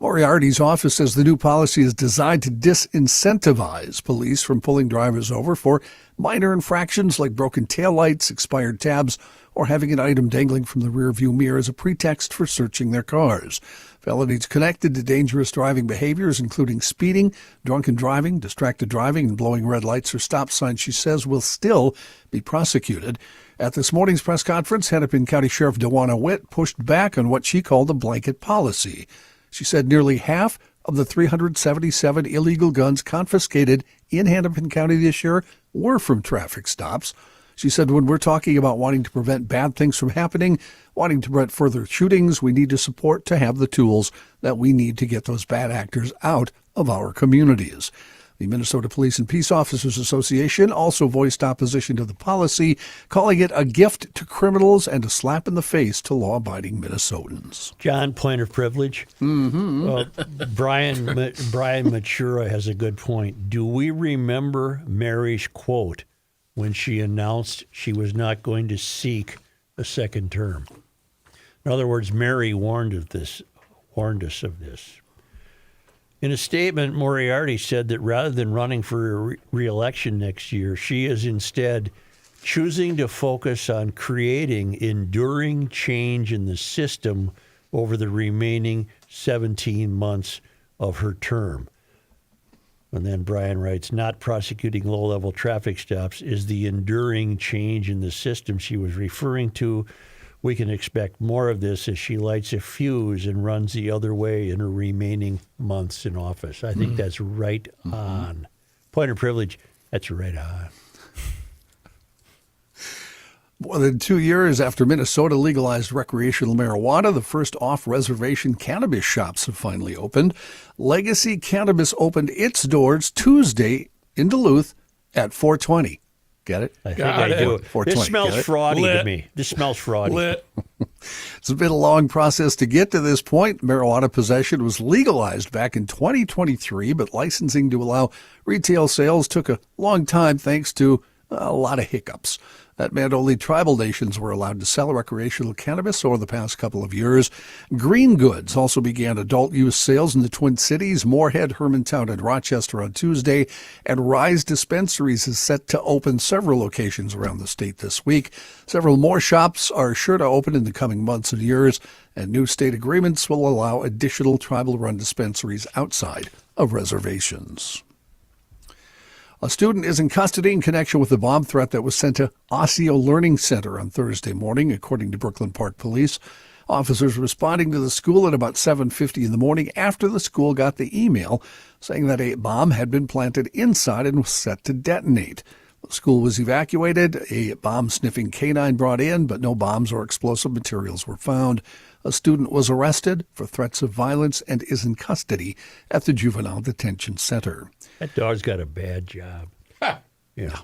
Moriarty's office says the new policy is designed to disincentivize police from pulling drivers over for minor infractions like broken taillights, expired tabs, or having an item dangling from the rearview mirror as a pretext for searching their cars. Felonies connected to dangerous driving behaviors, including speeding, drunken driving, distracted driving, and blowing red lights or stop signs, she says, will still be prosecuted. At this morning's press conference, Hennepin County Sheriff Dewana Witt pushed back on what she called a blanket policy. She said nearly half of the 377 illegal guns confiscated in Hennepin County this year were from traffic stops. She said, when we're talking about wanting to prevent bad things from happening, wanting to prevent further shootings, we need to support to have the tools that we need to get those bad actors out of our communities. The Minnesota Police and Peace Officers Association also voiced opposition to the policy, calling it a gift to criminals and a slap in the face to law-abiding Minnesotans. John, point of privilege. Brian Matura has a good point. Do we remember Mary's quote when she announced she was not going to seek a second term? In other words, Mary warned us of this. In a statement, Moriarty said that rather than running for re-election next year, she is instead choosing to focus on creating enduring change in the system over the remaining 17 months of her term. And then Brian writes, not prosecuting low-level traffic stops is the enduring change in the system she was referring to. We can expect more of this as she lights a fuse and runs the other way in her remaining months in office. I think that's right on. Point of privilege, that's right on. More than 2 years after Minnesota legalized recreational marijuana, the first off-reservation cannabis shops have finally opened. Legacy Cannabis opened its doors Tuesday in Duluth at 420. Get it? I think I do. 420. This smells fraudy to me. This smells fraudy. It's been a long process to get to this point. Marijuana possession was legalized back in 2023, but licensing to allow retail sales took a long time thanks to a lot of hiccups. That meant only tribal nations were allowed to sell recreational cannabis over the past couple of years. Green Goods also began adult use sales in the Twin Cities, Moorhead, Hermantown, and Rochester on Tuesday, and Rise Dispensaries is set to open several locations around the state this week. Several more shops are sure to open in the coming months and years, and new state agreements will allow additional tribal-run dispensaries outside of reservations. A student is in custody in connection with the bomb threat that was sent to Osseo Learning Center on Thursday morning, according to Brooklyn Park Police. Officers responding to the school at about 7:50 in the morning after the school got the email saying that a bomb had been planted inside and was set to detonate. The school was evacuated, a bomb-sniffing canine brought in, but no bombs or explosive materials were found. A student was arrested for threats of violence and is in custody at the Juvenile Detention Center. That dog's got a bad job. You know,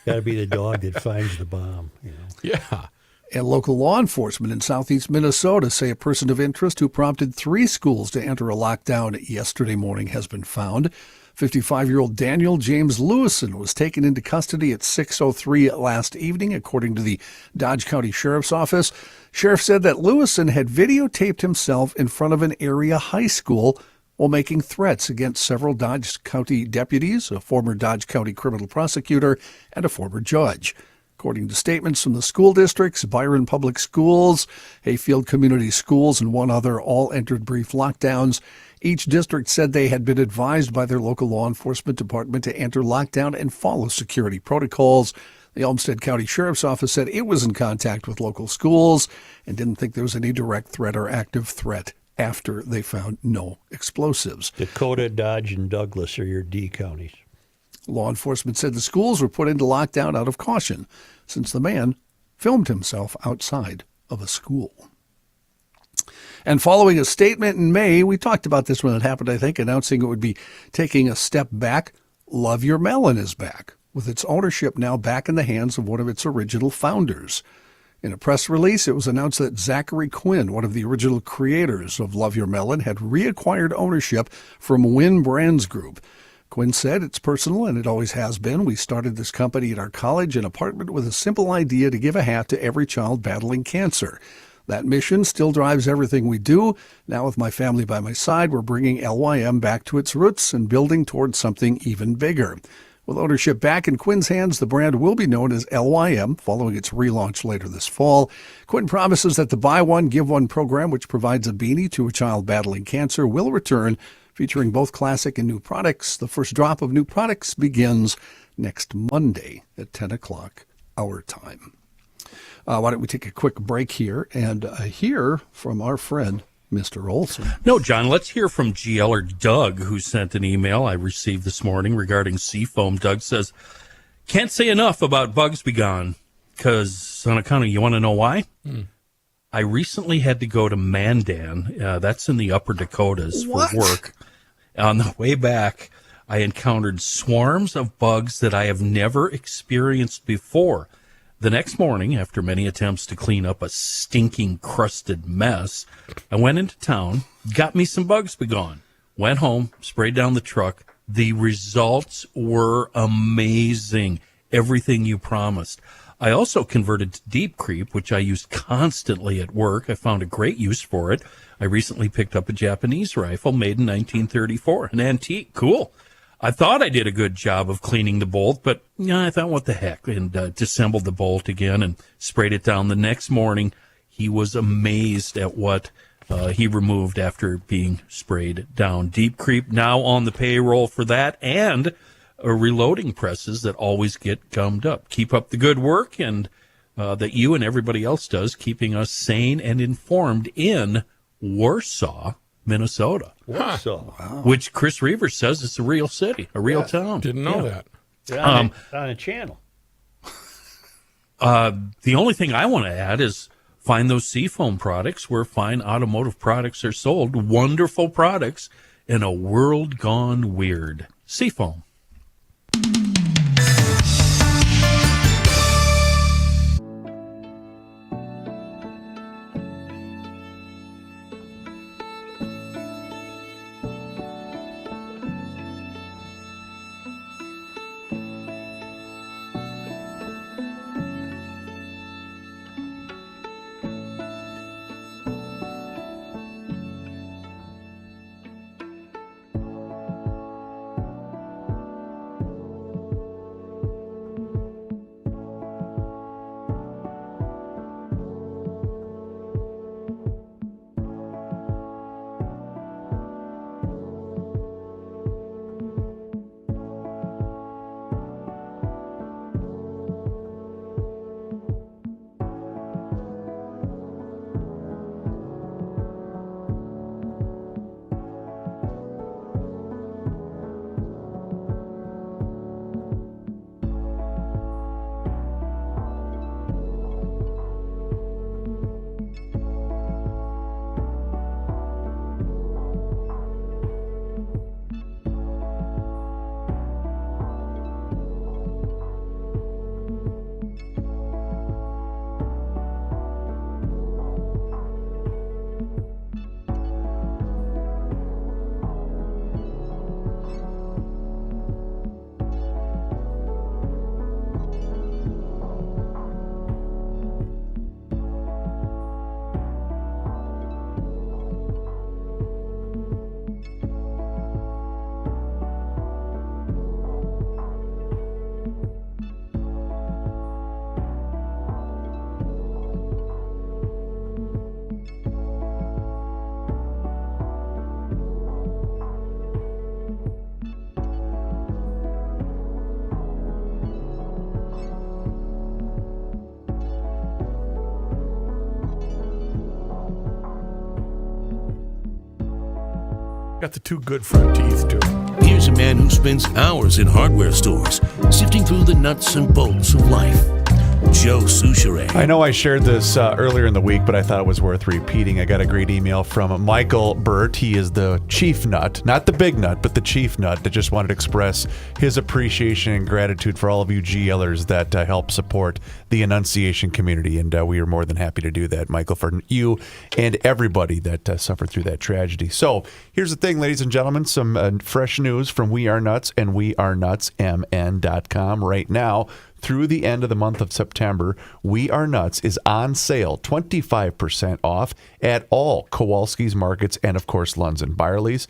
got to be the dog that finds the bomb. You know. Yeah. And local law enforcement in southeast Minnesota say a person of interest who prompted 3 schools to enter a lockdown yesterday morning has been found. 55-year-old Daniel James Lewison was taken into custody at 6:03 last evening, according to the Dodge County Sheriff's Office. Sheriff said that Lewison had videotaped himself in front of an area high school while making threats against several Dodge County deputies, a former Dodge County criminal prosecutor, and a former judge. According to statements from the school districts, Byron Public Schools, Hayfield Community Schools, and one other all entered brief lockdowns. Each district said they had been advised by their local law enforcement department to enter lockdown and follow security protocols. The Olmsted County Sheriff's Office said it was in contact with local schools and didn't think there was any direct threat or active threat after they found no explosives. Dakota, Dodge, and Douglas are your D counties. Law enforcement said the schools were put into lockdown out of caution since the man filmed himself outside of a school. And following a statement in May, we talked about this when it happened, I think, announcing it would be taking a step back. Love Your Melon is back, with its ownership now back in the hands of one of its original founders. In a press release, it was announced that Zachary Quinn, one of the original creators of Love Your Melon, had reacquired ownership from Wynn Brands Group. Quinn said, "It's personal, and it always has been. We started this company at our college and apartment with a simple idea to give a hat to every child battling cancer. That mission still drives everything we do. Now, with my family by my side, we're bringing LYM back to its roots and building towards something even bigger. With ownership back in Quinn's hands, the brand will be known as LYM, following its relaunch later this fall. Quinn promises that the Buy One, Give One program, which provides a beanie to a child battling cancer, will return, featuring both classic and new products. The first drop of new products begins next Monday at 10 o'clock our time. Why don't we take a quick break here and hear from our friend, Mr. Olson. No, John, let's hear from GLer Doug, who sent an email I received this morning regarding Seafoam. Doug says, can't say enough about Bugs Be Gone, because on account of, you want to know why? I recently had to go to Mandan, that's in the upper Dakotas, for work. On the way back, I encountered swarms of bugs that I have never experienced before. The next morning, after many attempts to clean up a stinking, crusted mess, I went into town, got me some Bugs Be Gone, went home, sprayed down the truck. The results were amazing. Everything you promised. I also converted to Deep Creep, which I use constantly at work. I found a great use for it. I recently picked up a Japanese rifle made in 1934, an antique. Cool. I thought I did a good job of cleaning the bolt, but I thought, what the heck, and disassembled the bolt again and sprayed it down. The next morning, he was amazed at what he removed after being sprayed down. Deep Creep now on the payroll for that, and reloading presses that always get gummed up. Keep up the good work, and that you and everybody else does, keeping us sane and informed in Warsaw, Minnesota. Which Chris Reaver says is a real city, a real town. Didn't know that. On a channel. The only thing I want to add is find those Seafoam products where fine automotive products are sold. Wonderful products in a world gone weird. Seafoam. Got the two good front teeth, too. Here's a man who spends hours in hardware stores, sifting through the nuts and bolts of life. Joe Souchere. I know I shared this earlier in the week, but I thought it was worth repeating. I got a great email from Michael Burt. He is the chief nut, not the big nut, but the chief nut, that just wanted to express his appreciation and gratitude for all of you GLers that help support the Annunciation community. And we are more than happy to do that, Michael, for you and everybody that suffered through that tragedy. So here's the thing, ladies and gentlemen, some fresh news from We Are Nuts and WeAreNutsMN.com right now. through the end of the month of September, We Are Nuts is on sale, 25% off at all Kowalski's markets and, of course, Lunds and Byerly's.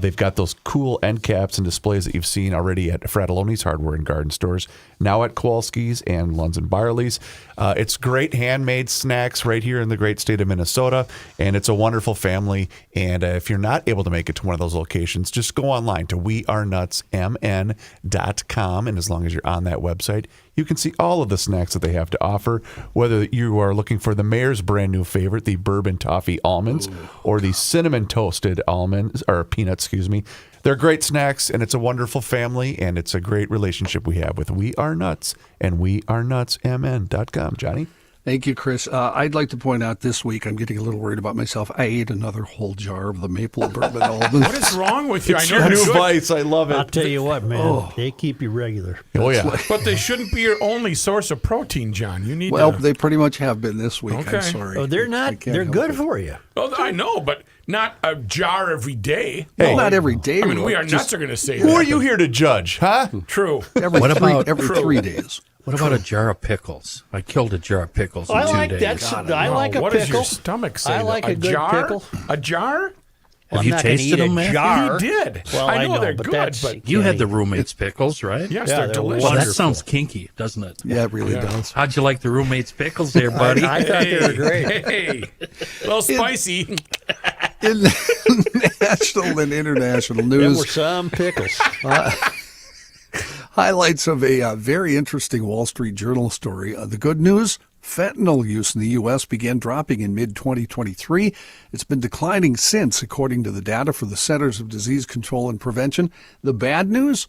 They've got those cool end caps and displays that you've seen already at Fratelloni's Hardware and Garden Stores, now at Kowalski's and Lunds and Byerly's. It's great handmade snacks right here in the great state of Minnesota, and it's a wonderful family. And if you're not able to make it to one of those locations, just go online to wearenutsmn.com, and as long as you're on that website, you can see all of the snacks that they have to offer, whether you are looking for the mayor's brand new favorite, the bourbon toffee almonds, or the cinnamon toasted almonds, or peanuts, excuse me. They're great snacks, and it's a wonderful family, and it's a great relationship we have with We Are Nuts and wearenutsmn.com. Johnny? Thank you, Chris. I'd like to point out this week, I'm getting a little worried about myself. I ate another whole jar of the maple bourbon almonds. What is wrong with you? It's your new vice. I love it. I'll tell you what, man. They keep you regular. Oh, yeah. But they shouldn't be your only source of protein, John. You need Well, to... they pretty much have been this week. Okay. I'm sorry. Oh, they're not. They're good for you. Well, I know, but not a jar every day. Well, not every day. I mean, We Are Just Nuts are going to say Who that. are you here to judge, huh? True. Every What three, about- every 3 days. What about a jar of pickles? I killed a jar of pickles in I 2 like days. that. I like a What pickle. does your stomach say? I like though? a good jar? pickle. A jar? Have I'm you not gonna tasted eat them, a Matthew? jar. He did. Well, I know they're but good, that's- but You had the can't roommate's pickles, right? yes, Yeah, they're they're delicious. Well, that wonderful. sounds kinky, doesn't it? Yeah, it really does. How'd you like the roommate's pickles there, buddy? I thought they were great. Hey, a little spicy. In national and international There were news, some pickles. highlights of a very interesting Wall Street Journal story. The good news, fentanyl use in the U.S. began dropping in mid-2023. It's been declining since, according to the data for the Centers of Disease Control and Prevention. The bad news,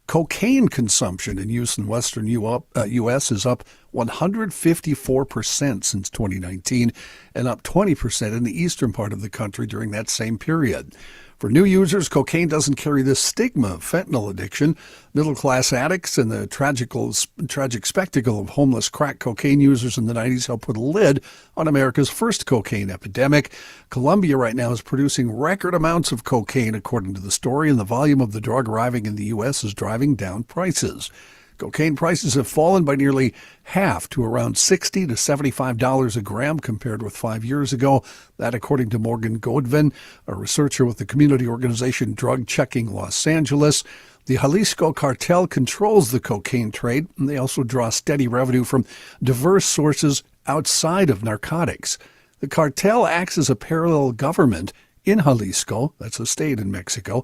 cocaine consumption and use in western U.S. is up 154% since 2019 and up 20% in the eastern part of the country during that same period. For new users, cocaine doesn't carry the stigma of fentanyl addiction. Middle-class addicts and the tragic spectacle of homeless crack cocaine users in the 90s helped put a lid on America's first cocaine epidemic. Colombia right now is producing record amounts of cocaine, according to the story, and the volume of the drug arriving in the U.S. is driving down prices. Cocaine prices have fallen by nearly half to around $60 to $75 a gram compared with 5 years ago. That according to Morgan Godwin, a researcher with the community organization Drug Checking Los Angeles. The Jalisco cartel controls the cocaine trade, and they also draw steady revenue from diverse sources outside of narcotics. The cartel acts as a parallel government in Jalisco, that's a state in Mexico,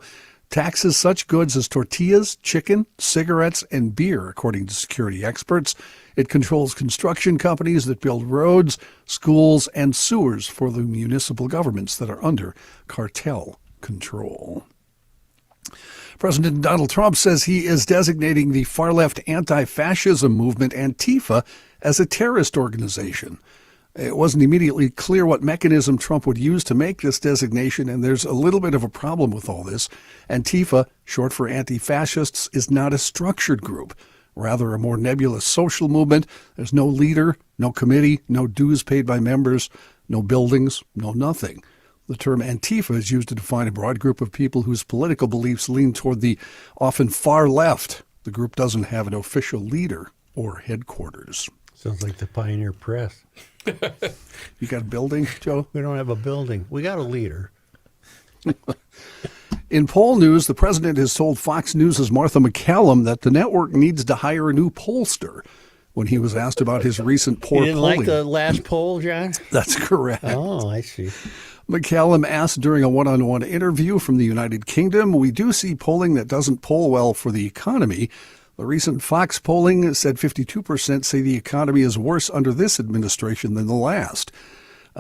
taxes such goods as tortillas, chicken, cigarettes, and beer, according to security experts. It controls construction companies that build roads, schools, and sewers for the municipal governments that are under cartel control. President Donald Trump says he is designating the far-left anti-fascism movement Antifa as a terrorist organization. It wasn't immediately clear what mechanism Trump would use to make this designation, and there's a little bit of a problem with all this. Antifa, short for anti-fascists, is not a structured group, rather a more nebulous social movement. There's no leader, no committee, no dues paid by members, no buildings, no nothing. The term Antifa is used to define a broad group of people whose political beliefs lean toward the often far left. The group doesn't have an official leader or headquarters. Sounds like the Pioneer Press. You got a building, Joe? We don't have a building. We got a leader. In poll news, the president has told Fox News' Martha McCallum that the network needs to hire a new pollster when he was asked about his recent poor You didn't polling. like the last poll, John? That's correct. Oh, I see. McCallum asked during a one-on-one interview from the United Kingdom, "We do see polling that doesn't poll well for the economy. The recent Fox polling said 52% say the economy is worse under this administration than the last."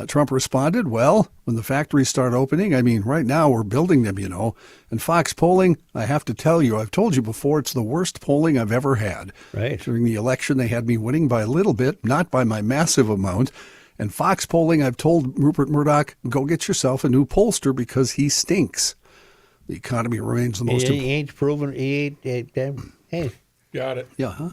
Trump responded, "Well, when the factories start opening, I mean, right now we're building them, you know. And Fox polling, I have to tell you, I've told you before, it's the worst polling I've ever had. Right. During the election, they had me winning by a little bit, not by my massive amount. And Fox polling, I've told Rupert Murdoch, go get yourself a new pollster because he stinks. The economy remains the most important." He ain't proven. He ain't. Hey. Got it. Yeah, huh?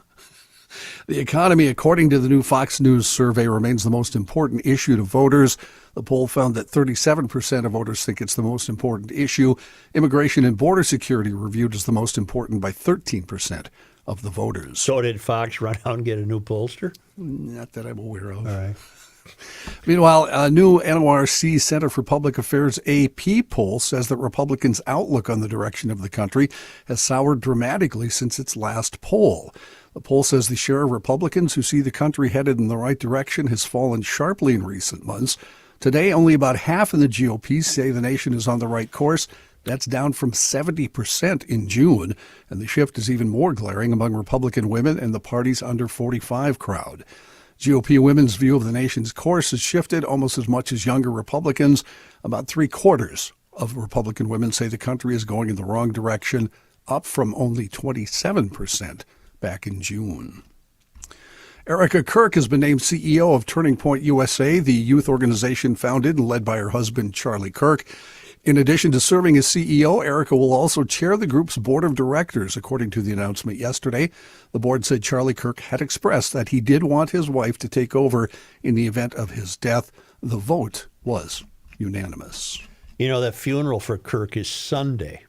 The economy, according to the new Fox News survey, remains the most important issue to voters. The poll found that 37% of voters think it's the most important issue. Immigration and border security reviewed as the most important by 13% of the voters. So did Fox run out and get a new pollster? Not that I'm aware of. All right. Meanwhile, a new NORC Center for Public Affairs AP poll says that Republicans' outlook on the direction of the country has soured dramatically since its last poll. The poll says the share of Republicans who see the country headed in the right direction has fallen sharply in recent months. Today, only about half in the GOP say the nation is on the right course. That's down from 70% in June, and the shift is even more glaring among Republican women and the party's under 45 crowd. GOP women's view of the nation's course has shifted almost as much as younger Republicans. About 3/4 of Republican women say the country is going in the wrong direction, up from only 27% back in June. Erica Kirk has been named CEO of Turning Point USA, the youth organization founded and led by her husband, Charlie Kirk. In addition to serving as CEO, Erica will also chair the group's board of directors, according to the announcement yesterday. The board said Charlie Kirk had expressed that he did want his wife to take over in the event of his death. The vote was unanimous. You know, that funeral for Kirk is Sunday.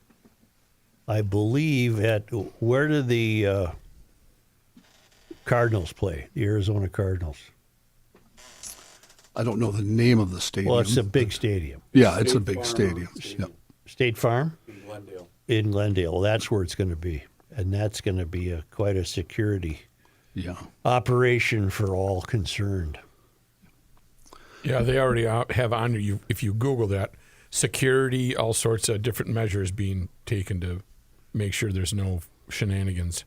I believe where did the Cardinals play? The Arizona Cardinals. I don't know the name of the stadium. Well, it's a big stadium. Yeah, it's a big stadium. Yep. State Farm? In Glendale. In Glendale. Well, that's where it's going to be. And that's going to be quite a security operation for all concerned. Yeah, they already have on you, if you Google that, security, all sorts of different measures being taken to make sure there's no shenanigans.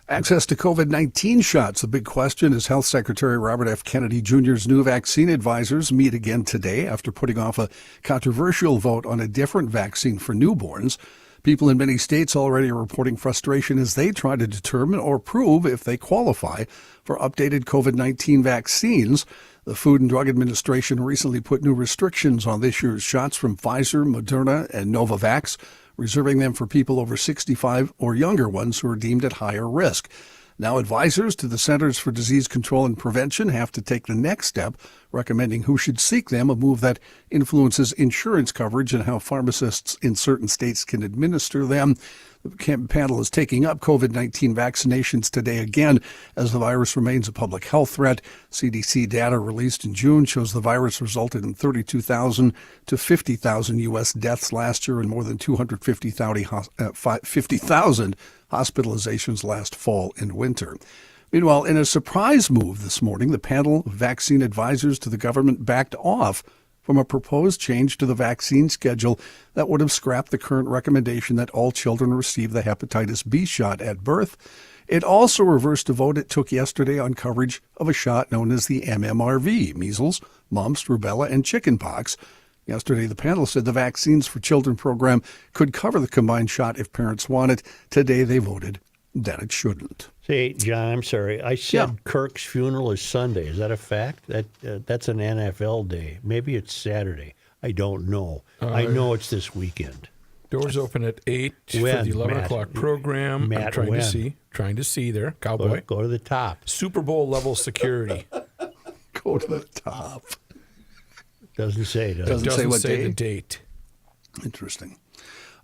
Access to COVID-19 shots, a big question as Health Secretary Robert F. Kennedy Jr.'s new vaccine advisors meet again today after putting off a controversial vote on a different vaccine for newborns. People in many states already are reporting frustration as they try to determine or prove if they qualify for updated COVID-19 vaccines. The Food and Drug Administration recently put new restrictions on this year's shots from Pfizer, Moderna, and Novavax, reserving them for people over 65 or younger ones who are deemed at higher risk. Now advisors to the Centers for Disease Control and Prevention have to take the next step, recommending who should seek them, a move that influences insurance coverage and how pharmacists in certain states can administer them. The panel is taking up COVID-19 vaccinations today again as the virus remains a public health threat. CDC data released in June shows the virus resulted in 32,000 to 50,000 U.S. deaths last year and more than 250,000 hospitalizations last fall and winter. Meanwhile, in a surprise move this morning, the panel of vaccine advisors to the government backed off from a proposed change to the vaccine schedule that would have scrapped the current recommendation that all children receive the hepatitis B shot at birth. It also reversed a vote it took yesterday on coverage of a shot known as the MMRV, measles, mumps, rubella, and chickenpox. Yesterday, the panel said the Vaccines for Children program could cover the combined shot if parents want it. Today, they voted that it shouldn't. Say, John, I'm sorry. I said Kirk's funeral is Sunday. Is that a fact? That's an NFL day. Maybe it's Saturday. I don't know. I know it's this weekend. Doors open at 8 for the 11 o'clock program. I'm trying to see there. Cowboy. Go to the top. Super Bowl level security. Go to the top. Doesn't say, does it? Doesn't say what the date? date. Interesting.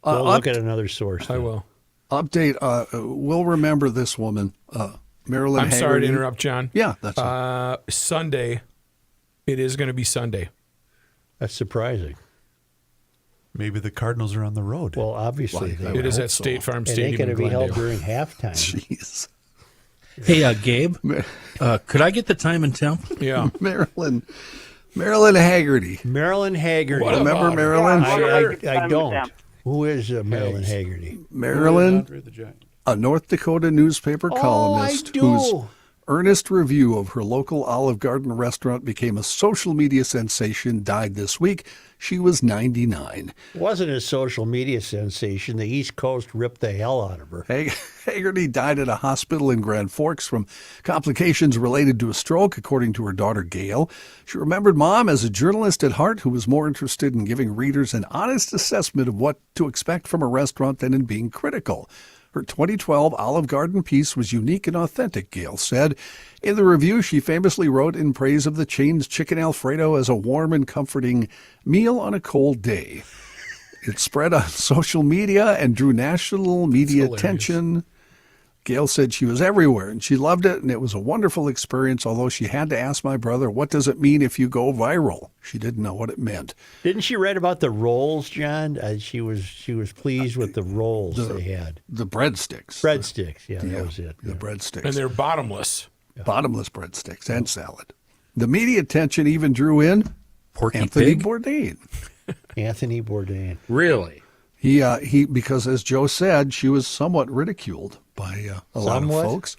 Go look at another source. I will. Update. We'll remember this woman, Marilyn I'm Haggerty. sorry to interrupt, John. Yeah, that's it. Sunday. It is going to be Sunday. That's surprising. Maybe the Cardinals are on the road. Well, obviously. It is at State Farm It Stadium ain't going in to be held Glendale. during halftime. Jeez. Hey, Gabe, could I get the time and temp? Yeah. Marilyn Haggerty. Marilyn Haggerty. What Remember about Marilyn? I don't. Who is Marilyn Haggerty? Marilyn, a North Dakota newspaper columnist I do. whose earnest review of her local Olive Garden restaurant became a social media sensation, died this week. She was 99. Wasn't a social media sensation. The East Coast ripped the hell out of her. Haggerty died at a hospital in Grand Forks from complications related to a stroke, according to her daughter, Gail. She remembered Mom as a journalist at heart who was more interested in giving readers an honest assessment of what to expect from a restaurant than in being critical. Her 2012 Olive Garden piece was unique and authentic, Gail said. In the review, she famously wrote in praise of the chain's chicken Alfredo as a warm and comforting meal on a cold day. It spread on social media and drew national media attention. Gail said she was everywhere and she loved it, and it was a wonderful experience, although she had to ask my brother, what does it mean if you go viral? She didn't know what it meant. Didn't she write about the rolls, John? She was pleased with the rolls they had. The breadsticks. Breadsticks, that was it. The breadsticks. And they're bottomless. Bottomless breadsticks and salad. The media attention even drew in Porky Anthony Pig? Bourdain. Anthony Bourdain. Really? He because as Joe said, she was somewhat ridiculed by a lot of folks.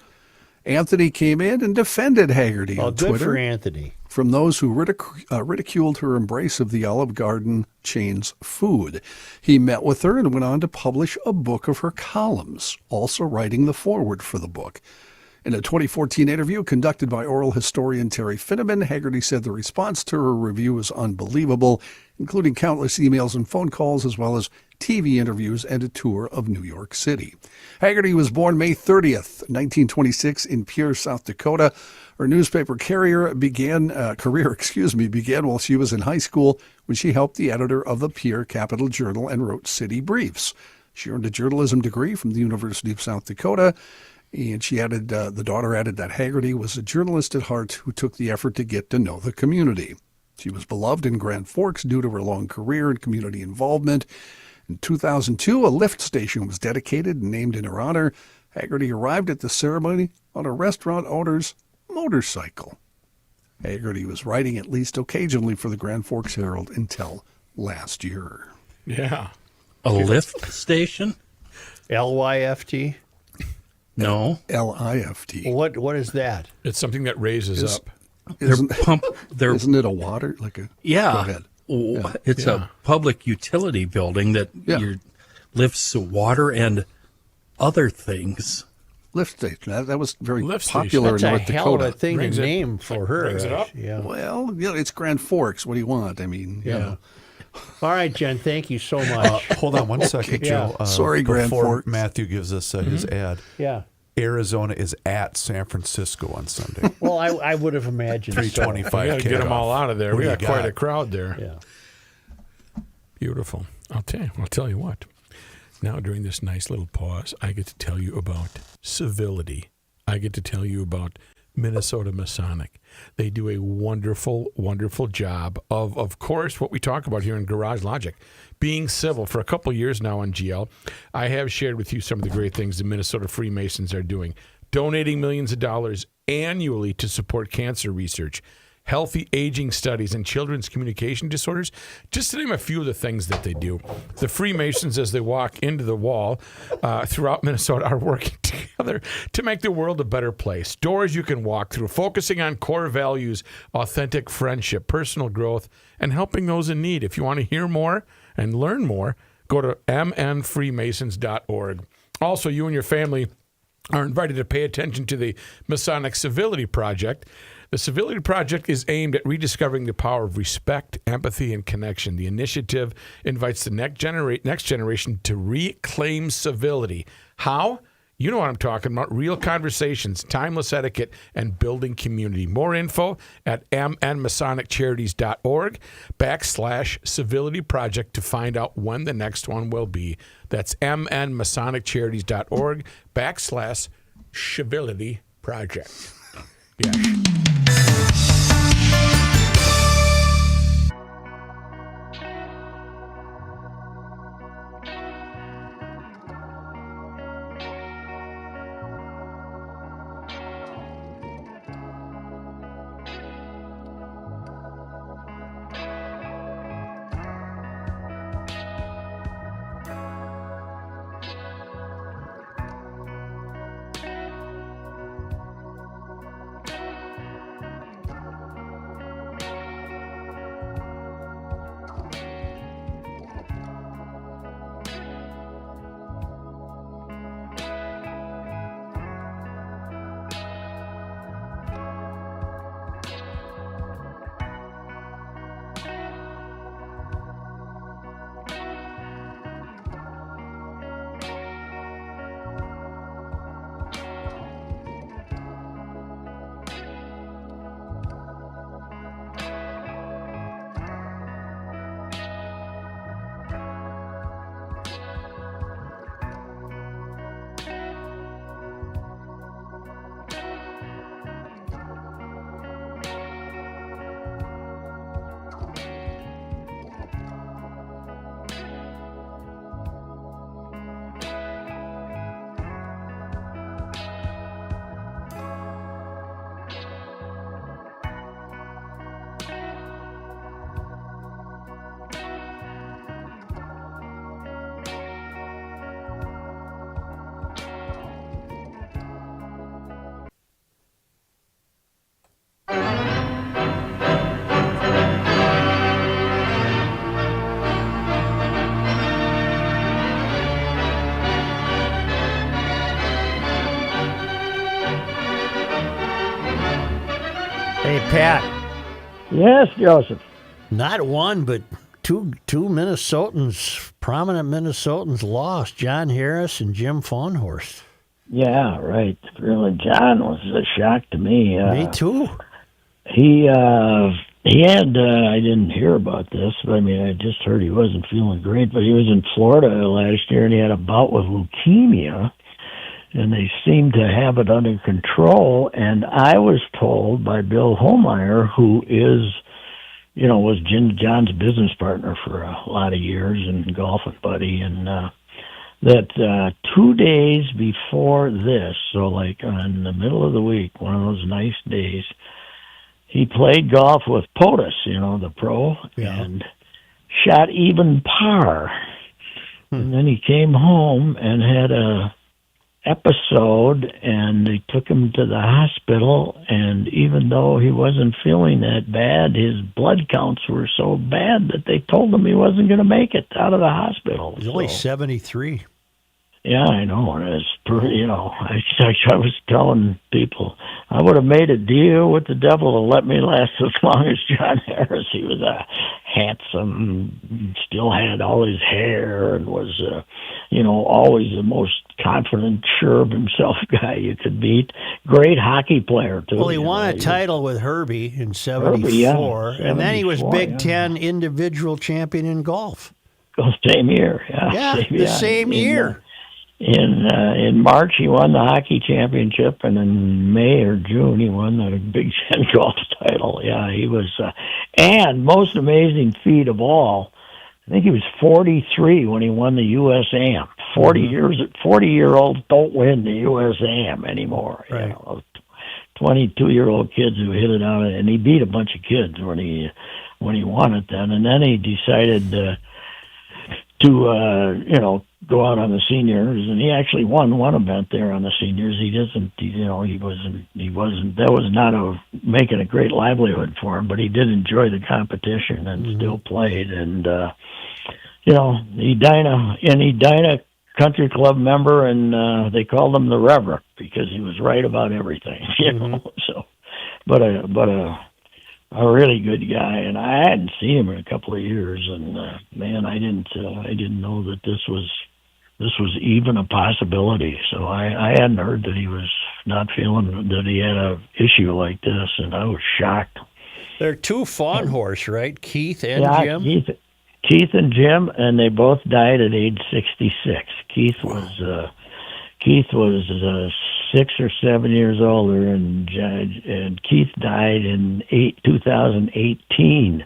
Anthony came in and defended Haggerty on good Twitter for Anthony. from those who ridiculed her embrace of the Olive Garden chain's food. He met with her and went on to publish a book of her columns, also writing the foreword for the book. In a 2014 interview conducted by oral historian Terry Finneman, Haggerty said the response to her review was unbelievable, including countless emails and phone calls, as well as TV interviews and a tour of New York City. Haggerty was born May 30th, 1926 in Pierre, South Dakota. Her newspaper career began while she was in high school when she helped the editor of the Pierre Capital Journal and wrote city briefs. She earned a journalism degree from the University of South Dakota. And she added, the daughter added that Haggerty was a journalist at heart who took the effort to get to know the community. She was beloved in Grand Forks due to her long career and community involvement. In 2002, a lift station was dedicated and named in her honor. Haggerty arrived at the ceremony on a restaurant owner's motorcycle. Haggerty was writing at least occasionally for the Grand Forks Herald until last year. Yeah. A lift station? LYFT? No. LIFT. What is that? It's something that raises up. Isn't Isn't it a water? Like a Yeah. Go ahead. It's a public utility building that lifts water and other things. Lift station. That was very Lift popular station. in That's a North hell of Dakota. a thing to Brings it- name for her. brings it up. Yeah. Well, it's Grand Forks. What do you want? I mean, you know. All right, Jen, thank you so much. Hold on one second, Yeah. Joe. Sorry, Grand before Forks. Matthew gives us his ad. Yeah. Arizona is at San Francisco on Sunday. Well, I would have imagined so. 3:25. We got to get them all out of there. What We do got you quite got? a crowd there. Yeah. Beautiful. I'll tell you what. Now, during this nice little pause, I get to tell you about civility. I get to tell you about Minnesota Masonic. They do a wonderful, wonderful job of course, what we talk about here in Garage Logic, being civil. For a couple years now on GL, I have shared with you some of the great things the Minnesota Freemasons are doing, donating millions of dollars annually to support cancer research, healthy aging studies, and children's communication disorders, just to name a few of the things that they do. The Freemasons, as they walk into the wall throughout Minnesota, are working together to make the world a better place. Doors you can walk through, focusing on core values, authentic friendship, personal growth, and helping those in need. If you want to hear more and learn more, go to mnfreemasons.org. Also, you and your family are invited to pay attention to the Masonic Civility Project. The Civility Project is aimed at rediscovering the power of respect, empathy, and connection. The initiative invites the next generation to reclaim civility. How? You know what I'm talking about. Real conversations, timeless etiquette, and building community. More info at mnmasoniccharities.org/civility project to find out when the next one will be. That's mnmasoniccharities.org/civility project. Yeah. Pat. Yes, Joseph. Not one, but two Minnesotans, prominent Minnesotans lost, John Harris and Jim Faunhorst. Yeah, right. Really, John was a shock to me. Me too. He had, I didn't hear about this, but I mean, I just heard he wasn't feeling great, but he was in Florida last year and he had a bout with leukemia, and they seemed to have it under control. And I was told by Bill Holmeyer, who is, was John's business partner for a lot of years and golfing buddy, and that 2 days before this, so like in the middle of the week, one of those nice days, he played golf with POTUS, the pro, and shot even par. And then he came home and had a episode, and they took him to the hospital, and even though he wasn't feeling that bad, his blood counts were so bad that they told him he wasn't going to make it out of the hospital. He's only 73. Yeah, I know. And I was telling people, I would have made a deal with the devil to let me last as long as John Harris. He was a handsome, still had all his hair, and was, always the most confident, sure of himself guy you could beat. Great hockey player, too. Well, he won a title with Herbie in 74, and then he was Big Ten individual champion in golf. Same year, same year. In March, he won the hockey championship, and in May or June, he won the Big Ten golf title. Yeah, he was, and most amazing feat of all, I think he was 43 when he won the U.S. Am. 40-year-olds don't win the U.S. Am anymore. Right. 22-year-old kids who hit it out, and he beat a bunch of kids when he won it then, and then he decided to go out on the seniors, and he actually won one event there on the seniors. He wasn't, that was not making a great livelihood for him, but he did enjoy the competition and still played. And, Edina Country Club member, and they called him the Reverend because he was right about everything, so, but a really good guy, and I hadn't seen him in a couple of years, and man, I didn't know that this was even a possibility. So I hadn't heard that he was not feeling that he had a issue like this, and I was shocked. There are two Faunhorst, right? Keith and Jim? Keith and Jim, and they both died at age 66. Keith was 6 or 7 years older, and Keith died in 2018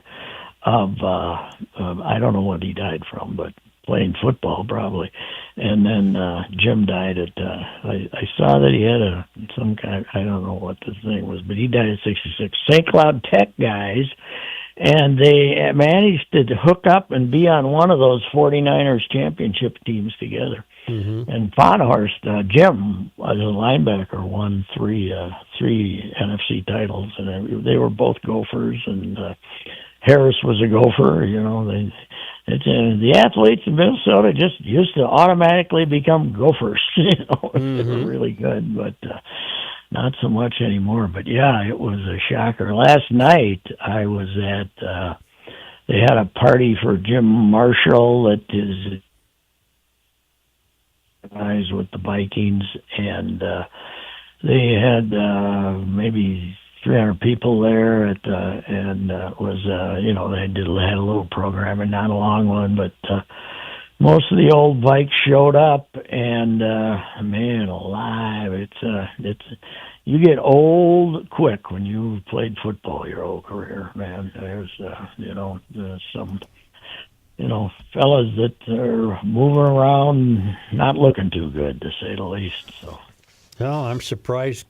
of I don't know what he died from, but playing football probably. And then Jim died at I saw that he had some kind, I don't know what the thing was, but he died at 66. St. Cloud Tech guys, and they managed to hook up and be on one of those 49ers championship teams together. And Faunhorst, Jim, as a linebacker, won three NFC titles, and they were both Gophers, and Harris was a Gopher. The athletes in Minnesota just used to automatically become Gophers. They were really good, but not so much anymore. But yeah, it was a shocker. Last night I was at. They had a party for Jim Marshall that is with the Vikings, and they had maybe 300 people there at and was they had a little programming, not a long one, but most of the old Vikes showed up, and man alive, it's you get old quick when you played football your whole career, man. There's some fellas that are moving around not looking too good, to say the least. So no, I'm surprised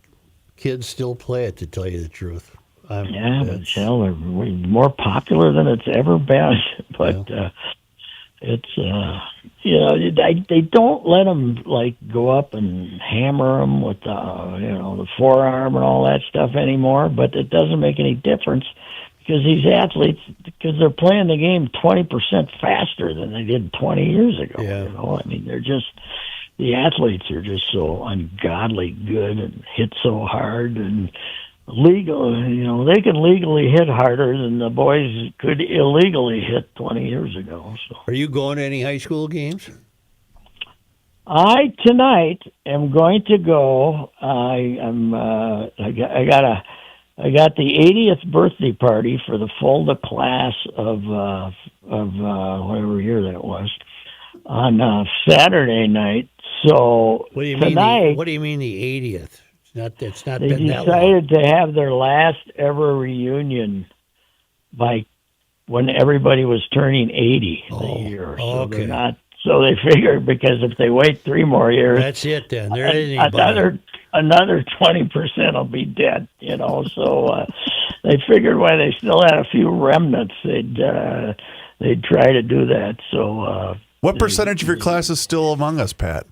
kids still play it, to tell you the truth. But they're more popular than it's ever been. But it's they don't let them go up and hammer them with the forearm and all that stuff anymore. But it doesn't make any difference because these athletes, because they're playing the game 20% faster than they did 20 years ago. I mean, they're just. The athletes are just so ungodly good and hit so hard, and legal, they can legally hit harder than the boys could illegally hit 20 years ago. So Are you going to any high school games? I tonight am going to go. I got the 80th birthday party for the Fulda class of whatever year that was on Saturday night. So What do you tonight, mean? What do you mean the 80th? It's not they been that long. decided to have their last ever reunion by when everybody was turning 80 the year. So okay. they're not. So they figured because if they wait 3 more years, That's it then. There isn't anybody. another 20% will be dead. So they figured while they still had a few remnants, they'd try to do that. So What percentage of your class is still among us, Pat?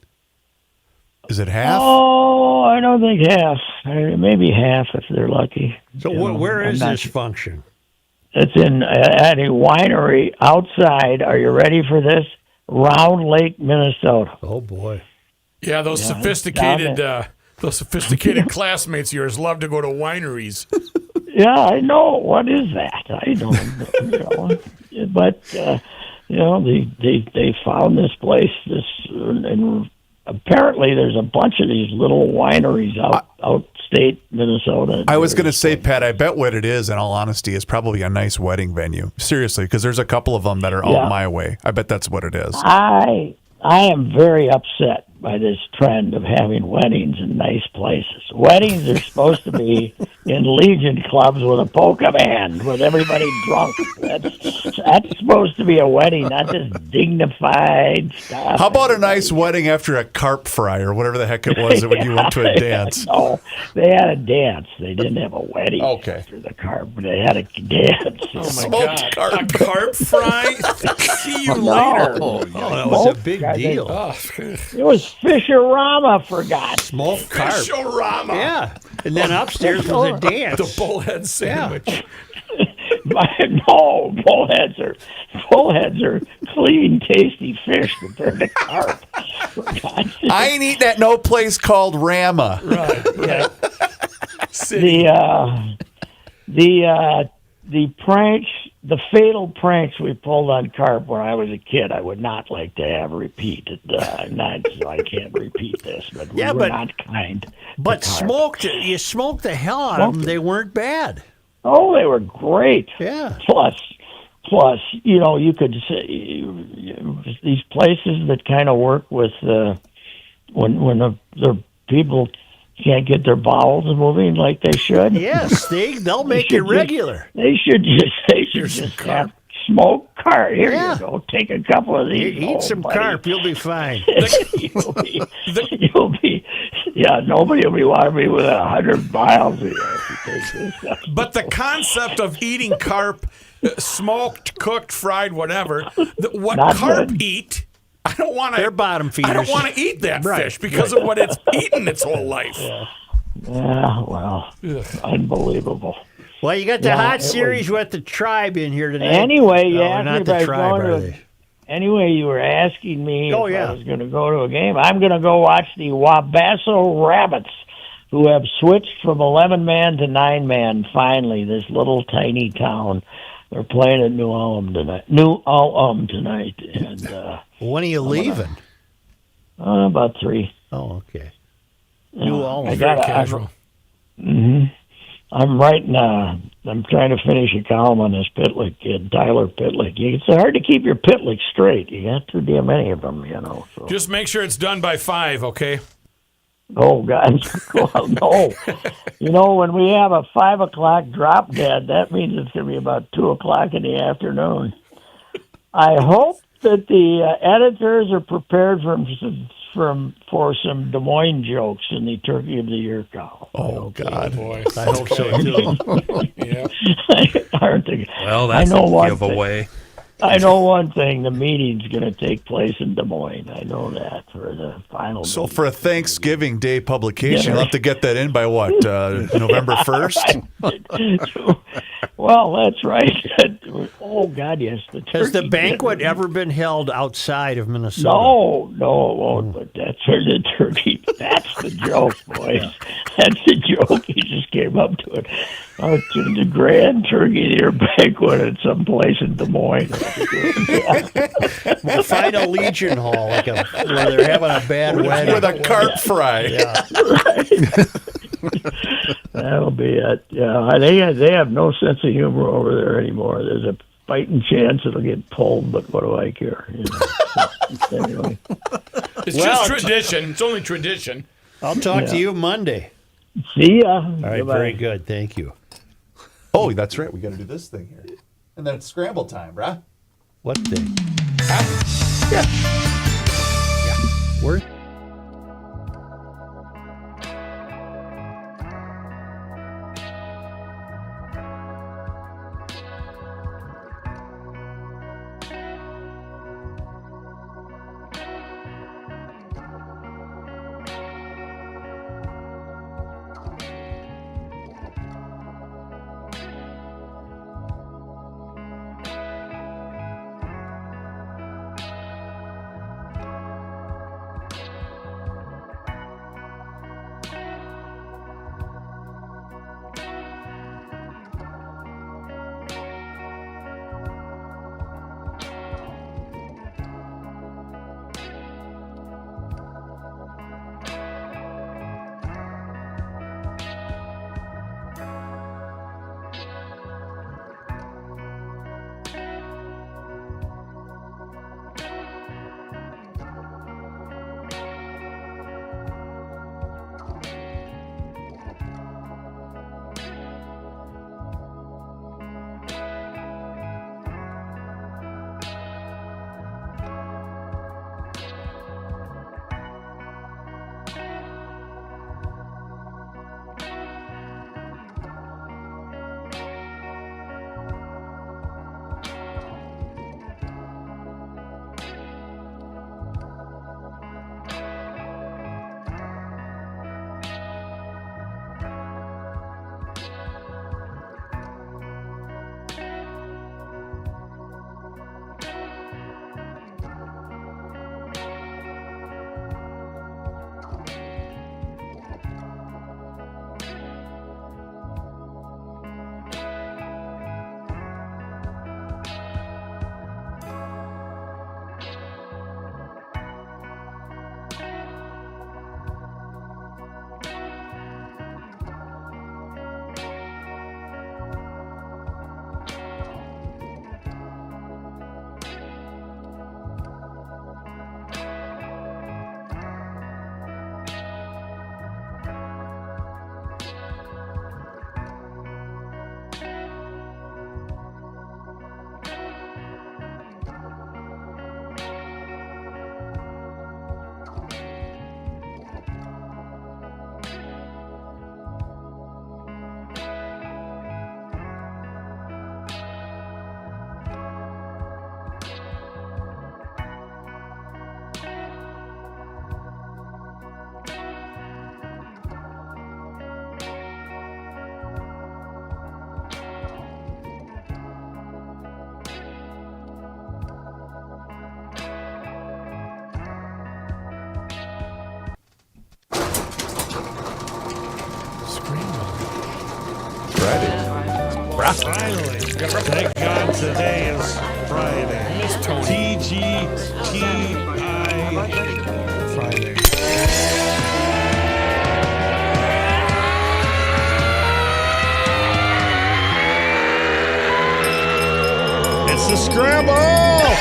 Is it half? Oh, I don't think half. Maybe half if they're lucky. So where is this function? It's at a winery outside. Are you ready for this? Round Lake, Minnesota. Oh boy! Yeah, those sophisticated classmates of yours love to go to wineries. Yeah, I know. What is that? I don't know. But they found this place. And apparently, there's a bunch of these little wineries outstate Minnesota. I was going to say, Pat, I bet what it is, in all honesty, is probably a nice wedding venue. Seriously, because there's a couple of them that are out my way. I bet that's what it is. I am very upset by this trend of having weddings in nice places. Weddings are supposed to be in Legion clubs with a polka band, with everybody drunk. That's supposed to be a wedding, not this dignified stuff. How about a nice wedding after a carp fry or whatever the heck it was when you went to a dance? No, they had a dance. They didn't have a wedding after the carp. They had a dance. Oh, my God. A carp fry? See you later. Oh, that was a big deal. It was Fisher-Rama, for God's sake. Smoked carp. Fisher-Rama. Yeah. And then upstairs was a dance. The bullhead sandwich. No, bullheads are clean, tasty fish compared to carp. For God's sake. I ain't eating at no place called Rama. Right. The pranks, the fatal pranks we pulled on carp when I was a kid, I would not like to have repeated. So I can't repeat this, but we were not kind. But you smoked the hell out of them. They weren't bad. Oh, they were great. Yeah. Plus, you could say these places that kind of work with when the people can't get their bowels moving like they should. Yes, they'll make it regular. They should just have smoked carp. Here you go. Take a couple of these. Eat some carp. You'll be fine. You'll be. Yeah, nobody will be wanting me with 100 miles a year if you take this stuff. But the concept of eating carp, smoked, cooked, fried, whatever, carp eat. I don't want to. They're bottom feeders. I don't want to eat that fish because of what it's eaten its whole life. Yeah, well, unbelievable. Well, you got the hot series with the tribe in here today. Anyway, you asked me if I was going to. Anyway, you were asking me if I was going to go to a game. I'm going to go watch the Wabasso Rabbits, who have switched from 11-man to 9-man. Finally, this little tiny town. They're playing at New Ulm tonight. And when are you leaving? About 3. Oh, okay. New Ulm. Very casual. I'm writing. I'm trying to finish a column on this Pitlick kid, Tyler Pitlick. It's hard to keep your Pitlick straight. You got too damn many of them, So. Just make sure it's done by 5, okay? Oh God, well, no. When we have a 5 o'clock drop dead, that means it's going to be about 2 o'clock in the afternoon. I hope that the editors are prepared for some Des Moines jokes in the Turkey of the Year column. Oh God, boy. I hope so too. Yeah. Aren't they? Well, that's a giveaway. I know one thing. The meeting's going to take place in Des Moines. I know that for the final. So meeting. for a Thanksgiving Day publication, you'll have to get that in by what, November 1st? Well, that's right. Oh, God, yes. Has the banquet ever been held outside of Minnesota? No, it won't, but that's the turkey. That's the joke, boys. That's the joke. He just came up to it. To the Grand Turkey Dinner Banquet at some place in Des Moines. We'll find a Legion Hall, where they're having a bad wedding. With a carp fry. Yeah. That'll be it. Yeah, they have no sense of humor over there anymore. There's a fighting chance it'll get pulled, but what do I care? So, anyway. It's just tradition. It's only tradition. I'll talk to you Monday. See ya. All right, Goodbye. very good. Thank you. Oh, that's right. We got to do this thing here. And then it's scramble time, bruh. What thing? Yeah. Where? Finally. Thank God today is Friday. TGTI Friday. It's the scramble!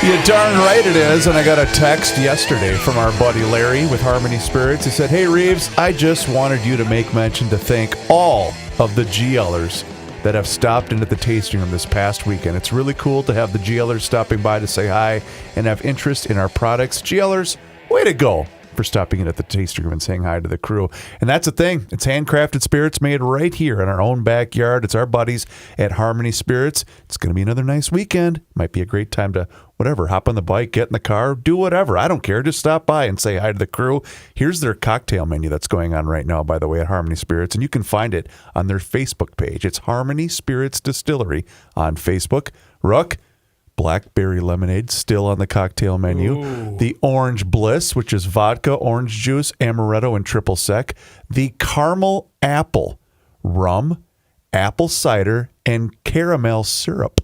You darn right it is. And I got a text yesterday from our buddy Larry with Harmony Spirits. He said, "Hey, Reeves, I just wanted you to make mention to thank all of the GLers that have stopped into the tasting room this past weekend. It's really cool to have the GLers stopping by to say hi and have interest in our products. GLers, way to go for stopping in at the tasting room and saying hi to the crew." And that's the thing. It's handcrafted spirits made right here in our own backyard. It's our buddies at Harmony Spirits. It's going to be another nice weekend. Might be a great time to, whatever, hop on the bike, get in the car, do whatever. I don't care. Just stop by and say hi to the crew. Here's their cocktail menu that's going on right now, by the way, at Harmony Spirits. And you can find it on their Facebook page. It's Harmony Spirits Distillery on Facebook. Rook, blackberry lemonade, still on the cocktail menu. Ooh. The Orange Bliss, which is vodka, orange juice, amaretto, and triple sec. The Caramel Apple, rum, apple cider, and caramel syrup.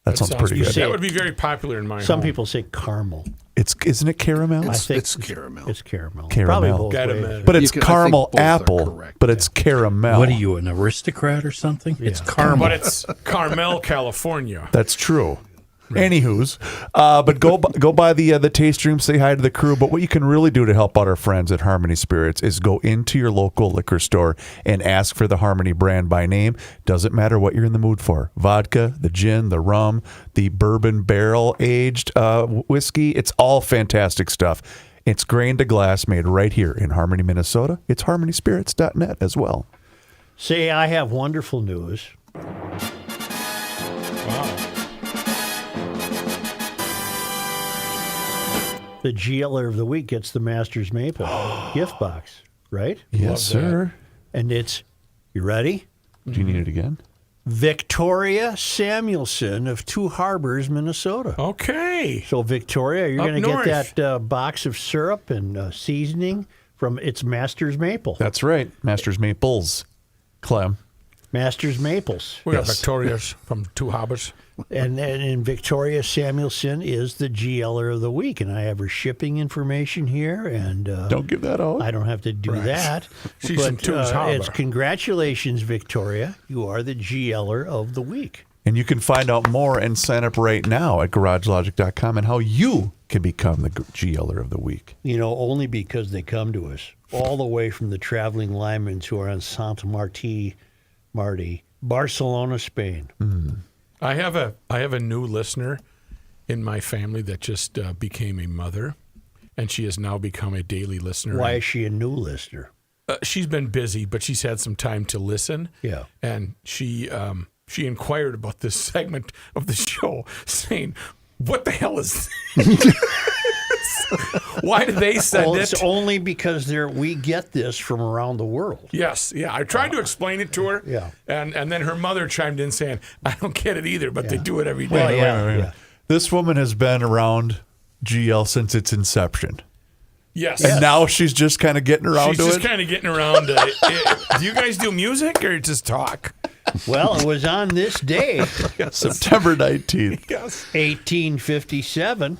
That sounds pretty good. That would be very popular in my Some home. people say caramel. Isn't it caramel? I think It's caramel. It's caramel. Caramel. Probably both Gotta ways. admit. But it's I think caramel both are apple, correct, but it's caramel. What are you, an aristocrat or something? It's caramel. But it's Carmel, California. That's true. Anywho's, but go by the taste room, say hi to the crew. But what you can really do to help out our friends at Harmony Spirits is go into your local liquor store and ask for the Harmony brand by name. Doesn't matter what you're in the mood for. Vodka, the gin, the rum, the bourbon barrel aged whiskey. It's all fantastic stuff. It's grain to glass, made right here in Harmony, Minnesota. It's harmonyspirits.net as well. Say, I have wonderful news. The GLer of the week gets the Masters Maple gift box, right? Yes, sir. And it's, you ready? Do you need it again? Victoria Samuelson of Two Harbors, Minnesota. Okay. So, Victoria, you're Up going to north. get that box of syrup and seasoning from its Masters Maple. That's right. Masters Maples. Clem. Masters Maples. We got Victoria's from Two Hobbits. And Victoria Samuelson is the GLer of the week. And I have her shipping information here. And Don't give that out. I don't have to do that. She's but from Two's Harbor. it's congratulations, Victoria. You are the GLer of the week. And you can find out more and sign up right now at garagelogic.com and how you can become the GLer of the week. You know, only because they come to us all the way from the traveling linemen who are on Santa Marti, Barcelona, Spain. I have a new listener in my family that just became a mother, and she has now become a daily listener. Why is she a new listener? She's been busy, but she's had some time to listen. Yeah. And she inquired about this segment of the show, saying, "What the hell is this? Why did they send Well, it?" it's only because we get this from around the world. Yes, yeah. I tried to explain it to her. Yeah. And then her mother chimed in saying, "I don't get it either, but they do it every day." Well, yeah. Wait. This woman has been around GL since its inception. Yes. And now she's just kind of getting around She's to just it. kind of getting around to it. Do you guys do music or just talk? Well, it was on this day, September 19th. Yes. 1857,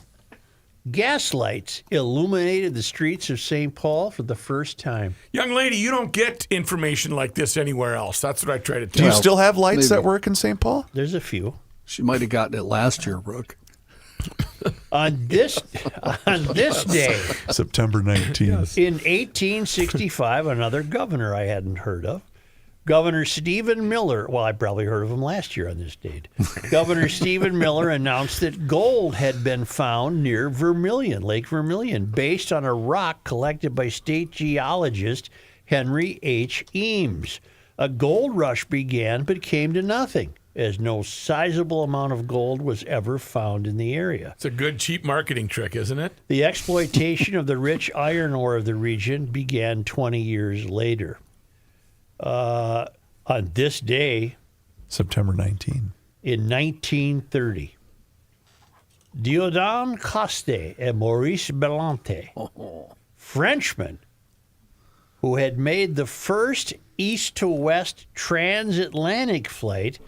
gaslights illuminated the streets of St. Paul for the first time. Young lady, you don't get information like this anywhere else. That's what I try to Do tell you you. still have lights maybe. that work in St. Paul? There's a few. She might have gotten it last year, Rook. On this day, September 19th. in 1865, another governor I hadn't heard of, Governor Stephen Miller, well, I probably heard of him last year on this date. Governor Stephen Miller announced that gold had been found near Vermilion, Lake Vermilion, based on a rock collected by state geologist Henry H. Eames. A gold rush began but came to nothing, as no sizable amount of gold was ever found in the area. It's a good, cheap marketing trick, isn't it? The exploitation of the rich iron ore of the region began 20 years later. On this day, September 19th. in 1930, Dieudonné Coste and Maurice Belante, Frenchmen, who had made the first east-to-west transatlantic flight,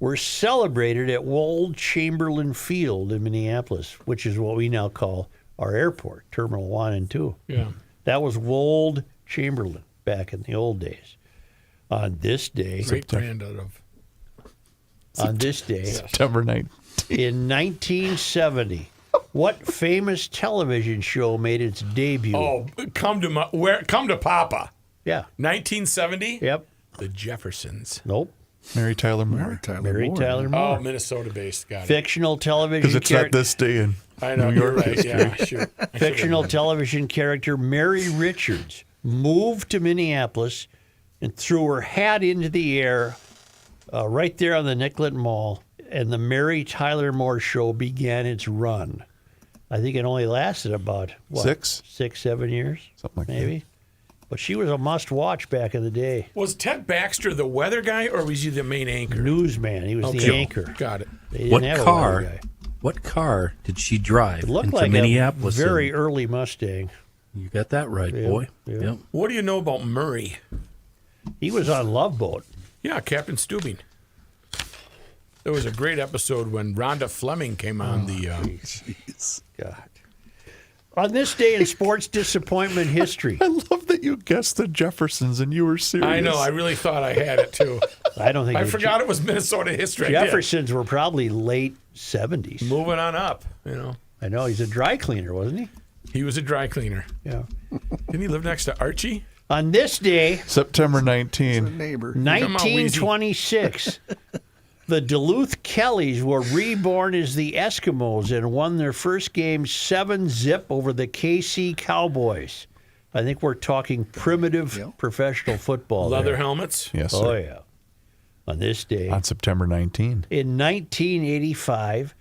were celebrated at Wold Chamberlain Field in Minneapolis, which is what we now call our airport, Terminal 1 and 2. Yeah. That was Wold Chamberlain back in the old days. On this day, Great brand out of. September 19th. in 1970, what famous television show made its debut? Oh, come to Papa. Yeah. 1970? Yep. The Jeffersons. Nope. Mary Tyler Moore. Mary Tyler Moore. Oh, Minnesota-based. Got it. Fictional television Because it's not this day in I know, New you're York right. history. Yeah, sure. Fictional television character Mary Richards moved to Minneapolis and threw her hat into the air right there on the Nicollet Mall, and the Mary Tyler Moore Show began its run. I think it only lasted about, what, 6, 7 years? something like Maybe. But she was a must-watch back in the day. Was Ted Baxter the weather guy, or was he the main anchor? Newsman. He was the Okay. anchor. Got it. They didn't What have a car weather guy. What car did she drive It looked into like Minneapolis? a very early Mustang. You got that right, Yeah, boy. yeah. Yep. What do you know about Murray? He was on Love Boat. Yeah, Captain Stubing. There was a great episode when Rhonda Fleming came on God. On this day in sports disappointment history. I love that you guessed the Jeffersons and you were serious. I know. I really thought I had it too. I don't think I forgot it was Minnesota history. I did. Jeffersons were probably late 70s. Moving on up, I know. He's a dry cleaner, wasn't he? He was a dry cleaner. Yeah. Didn't he live next to Archie? On this day, September 19. Neighbor. 1926, the Duluth Kellys were reborn as the Eskimos and won their first game 7-0 over the KC Cowboys. I think we're talking primitive professional football. Leather there. helmets? Yes, sir. Oh, yeah. On this day. On September 19. In 1985,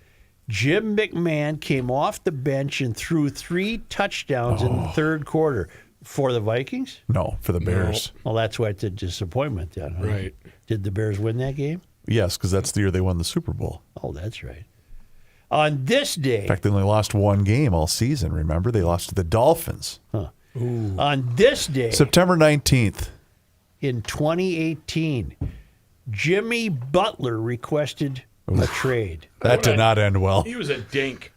Jim McMahon came off the bench and threw 3 touchdowns in the third quarter. For the Vikings? No, for the Bears. Well, that's why it's a disappointment then. Huh? Right. Did the Bears win that game? Yes, because that's the year they won the Super Bowl. Oh, that's right. On this day. In fact, they only lost 1 game all season, remember? They lost to the Dolphins. On this day. September 19th. In 2018, Jimmy Butler requested a trade. That did not end well. He was a dink.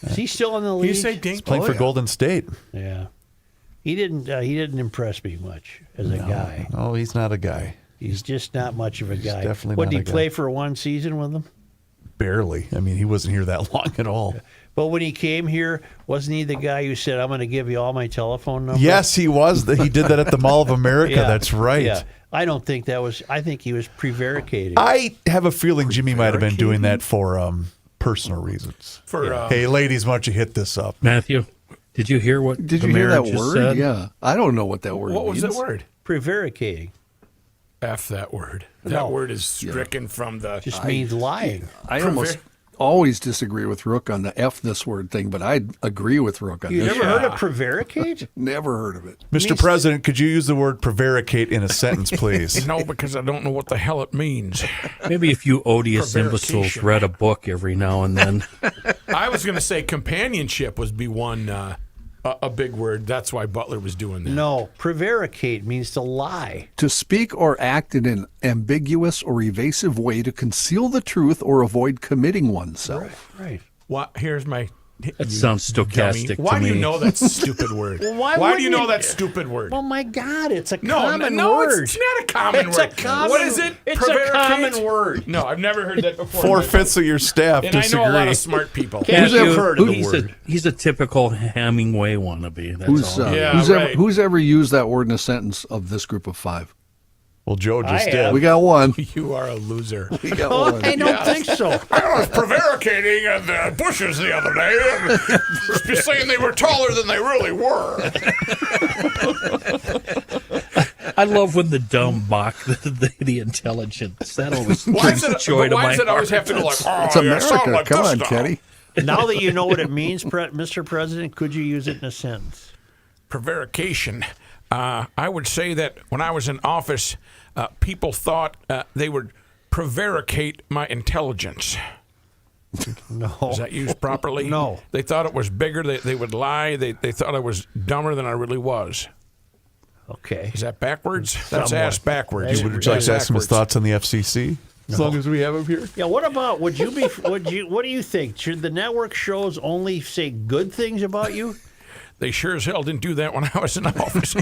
Is he still in the league? You say dink? Playing for Golden State. Yeah. He didn't impress me much as a guy. Oh, he's not a guy. He's just not much of a guy. definitely What, not did a he guy. play for 1 season with them? Barely. I mean, he wasn't here that long at all. But when he came here, wasn't he the guy who said, I'm going to give you all my telephone number? Yes, he was. He did that at the Mall of America. Yeah. That's right. Yeah. I don't think that was, I think he was prevaricating. I have a feeling Jimmy might have been doing that for personal reasons. Hey, ladies, why don't you hit this up? Matthew, did you hear what Did the you hear mayor that just word? said? Yeah. I don't know what that word What was means. that word? Prevaricating. F that word. That word is stricken from the... Just means lying. I almost always disagree with Rook on the F this word thing, but I agree with Rook on You this. never heard of prevaricate? Never heard of it. Mr. President, could you use the word prevaricate in a sentence, please? No, because I don't know what the hell it means. Maybe a few odious Prevarication. imbeciles read a book every now and then. I was going to say companionship would be one, a big word. That's why Butler was doing that. No, prevaricate means to lie. To speak or act in an ambiguous or evasive way to conceal the truth or avoid committing oneself. Right. Here's my... That sounds stochastic Why to do you me. know that stupid word? Well, why do you wouldn't know you- that stupid word? Oh, my God, it's a No, common no, word. it's not a common It's word. a common- What is it? It's a Prevaricate? common word. No, I've never heard that before. 4/5 of your staff And disagree. I know a lot of smart people. Who's ever heard of the he's word? he's a typical Hemingway wannabe. That's all. Yeah, who's ever used that word in a sentence of this group of 5? Well, Joe just I did. have. We got one. You are a loser. We got Oh, one. I don't think so. I was prevaricating at the bushes the other day, and saying they were taller than they really were. I love when the dumb mock the intelligence. That always Why brings does joy to my it always heart. have to go like, oh, It's you sound America. like Come this on, now. Kenny. Now that you know what it means, Mr. President, could you use it in a sentence? Prevarication. I would say that when I was in office, people thought they would prevaricate my intelligence. No. Is that used properly? No. They thought it was bigger. They would lie. They thought I was dumber than I really was. Okay. Is that backwards? That's Somewhat. ass backwards. Would you like to ask him his thoughts on the FCC? As long as we have him here. Yeah, what about, what do you think? Should the network shows only say good things about you? They sure as hell didn't do that when I was in office.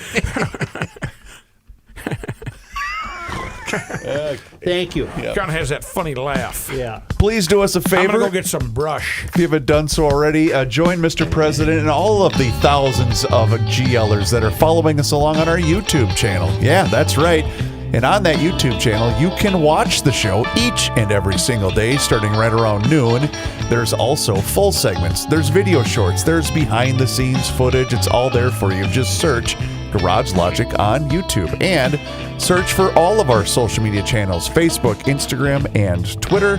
Thank you. Kind of has that funny laugh. Yeah. Please do us a I'm favor. going to go get some brush. If you haven't done so already, join Mr. President and all of the thousands of GLers that are following us along on our YouTube channel. Yeah, that's right. And on that YouTube channel, you can watch the show each and every single day, starting right around noon. There's also full segments. There's video shorts. There's behind-the-scenes footage. It's all there for you. Just search Garage Logic on YouTube. And search for all of our social media channels, Facebook, Instagram, and Twitter.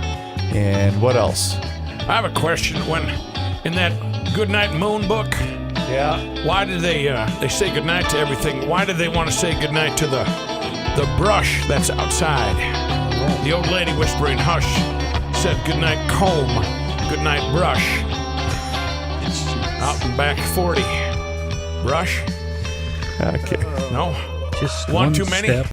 And what else? I have a question. When in that Goodnight Moon book, Yeah. why did they say goodnight to everything? Why did they want to say goodnight to the brush that's outside? The old lady whispering hush said goodnight comb, Good night, Brush. Out and back 40. Brush? Okay. No? Just One too many? step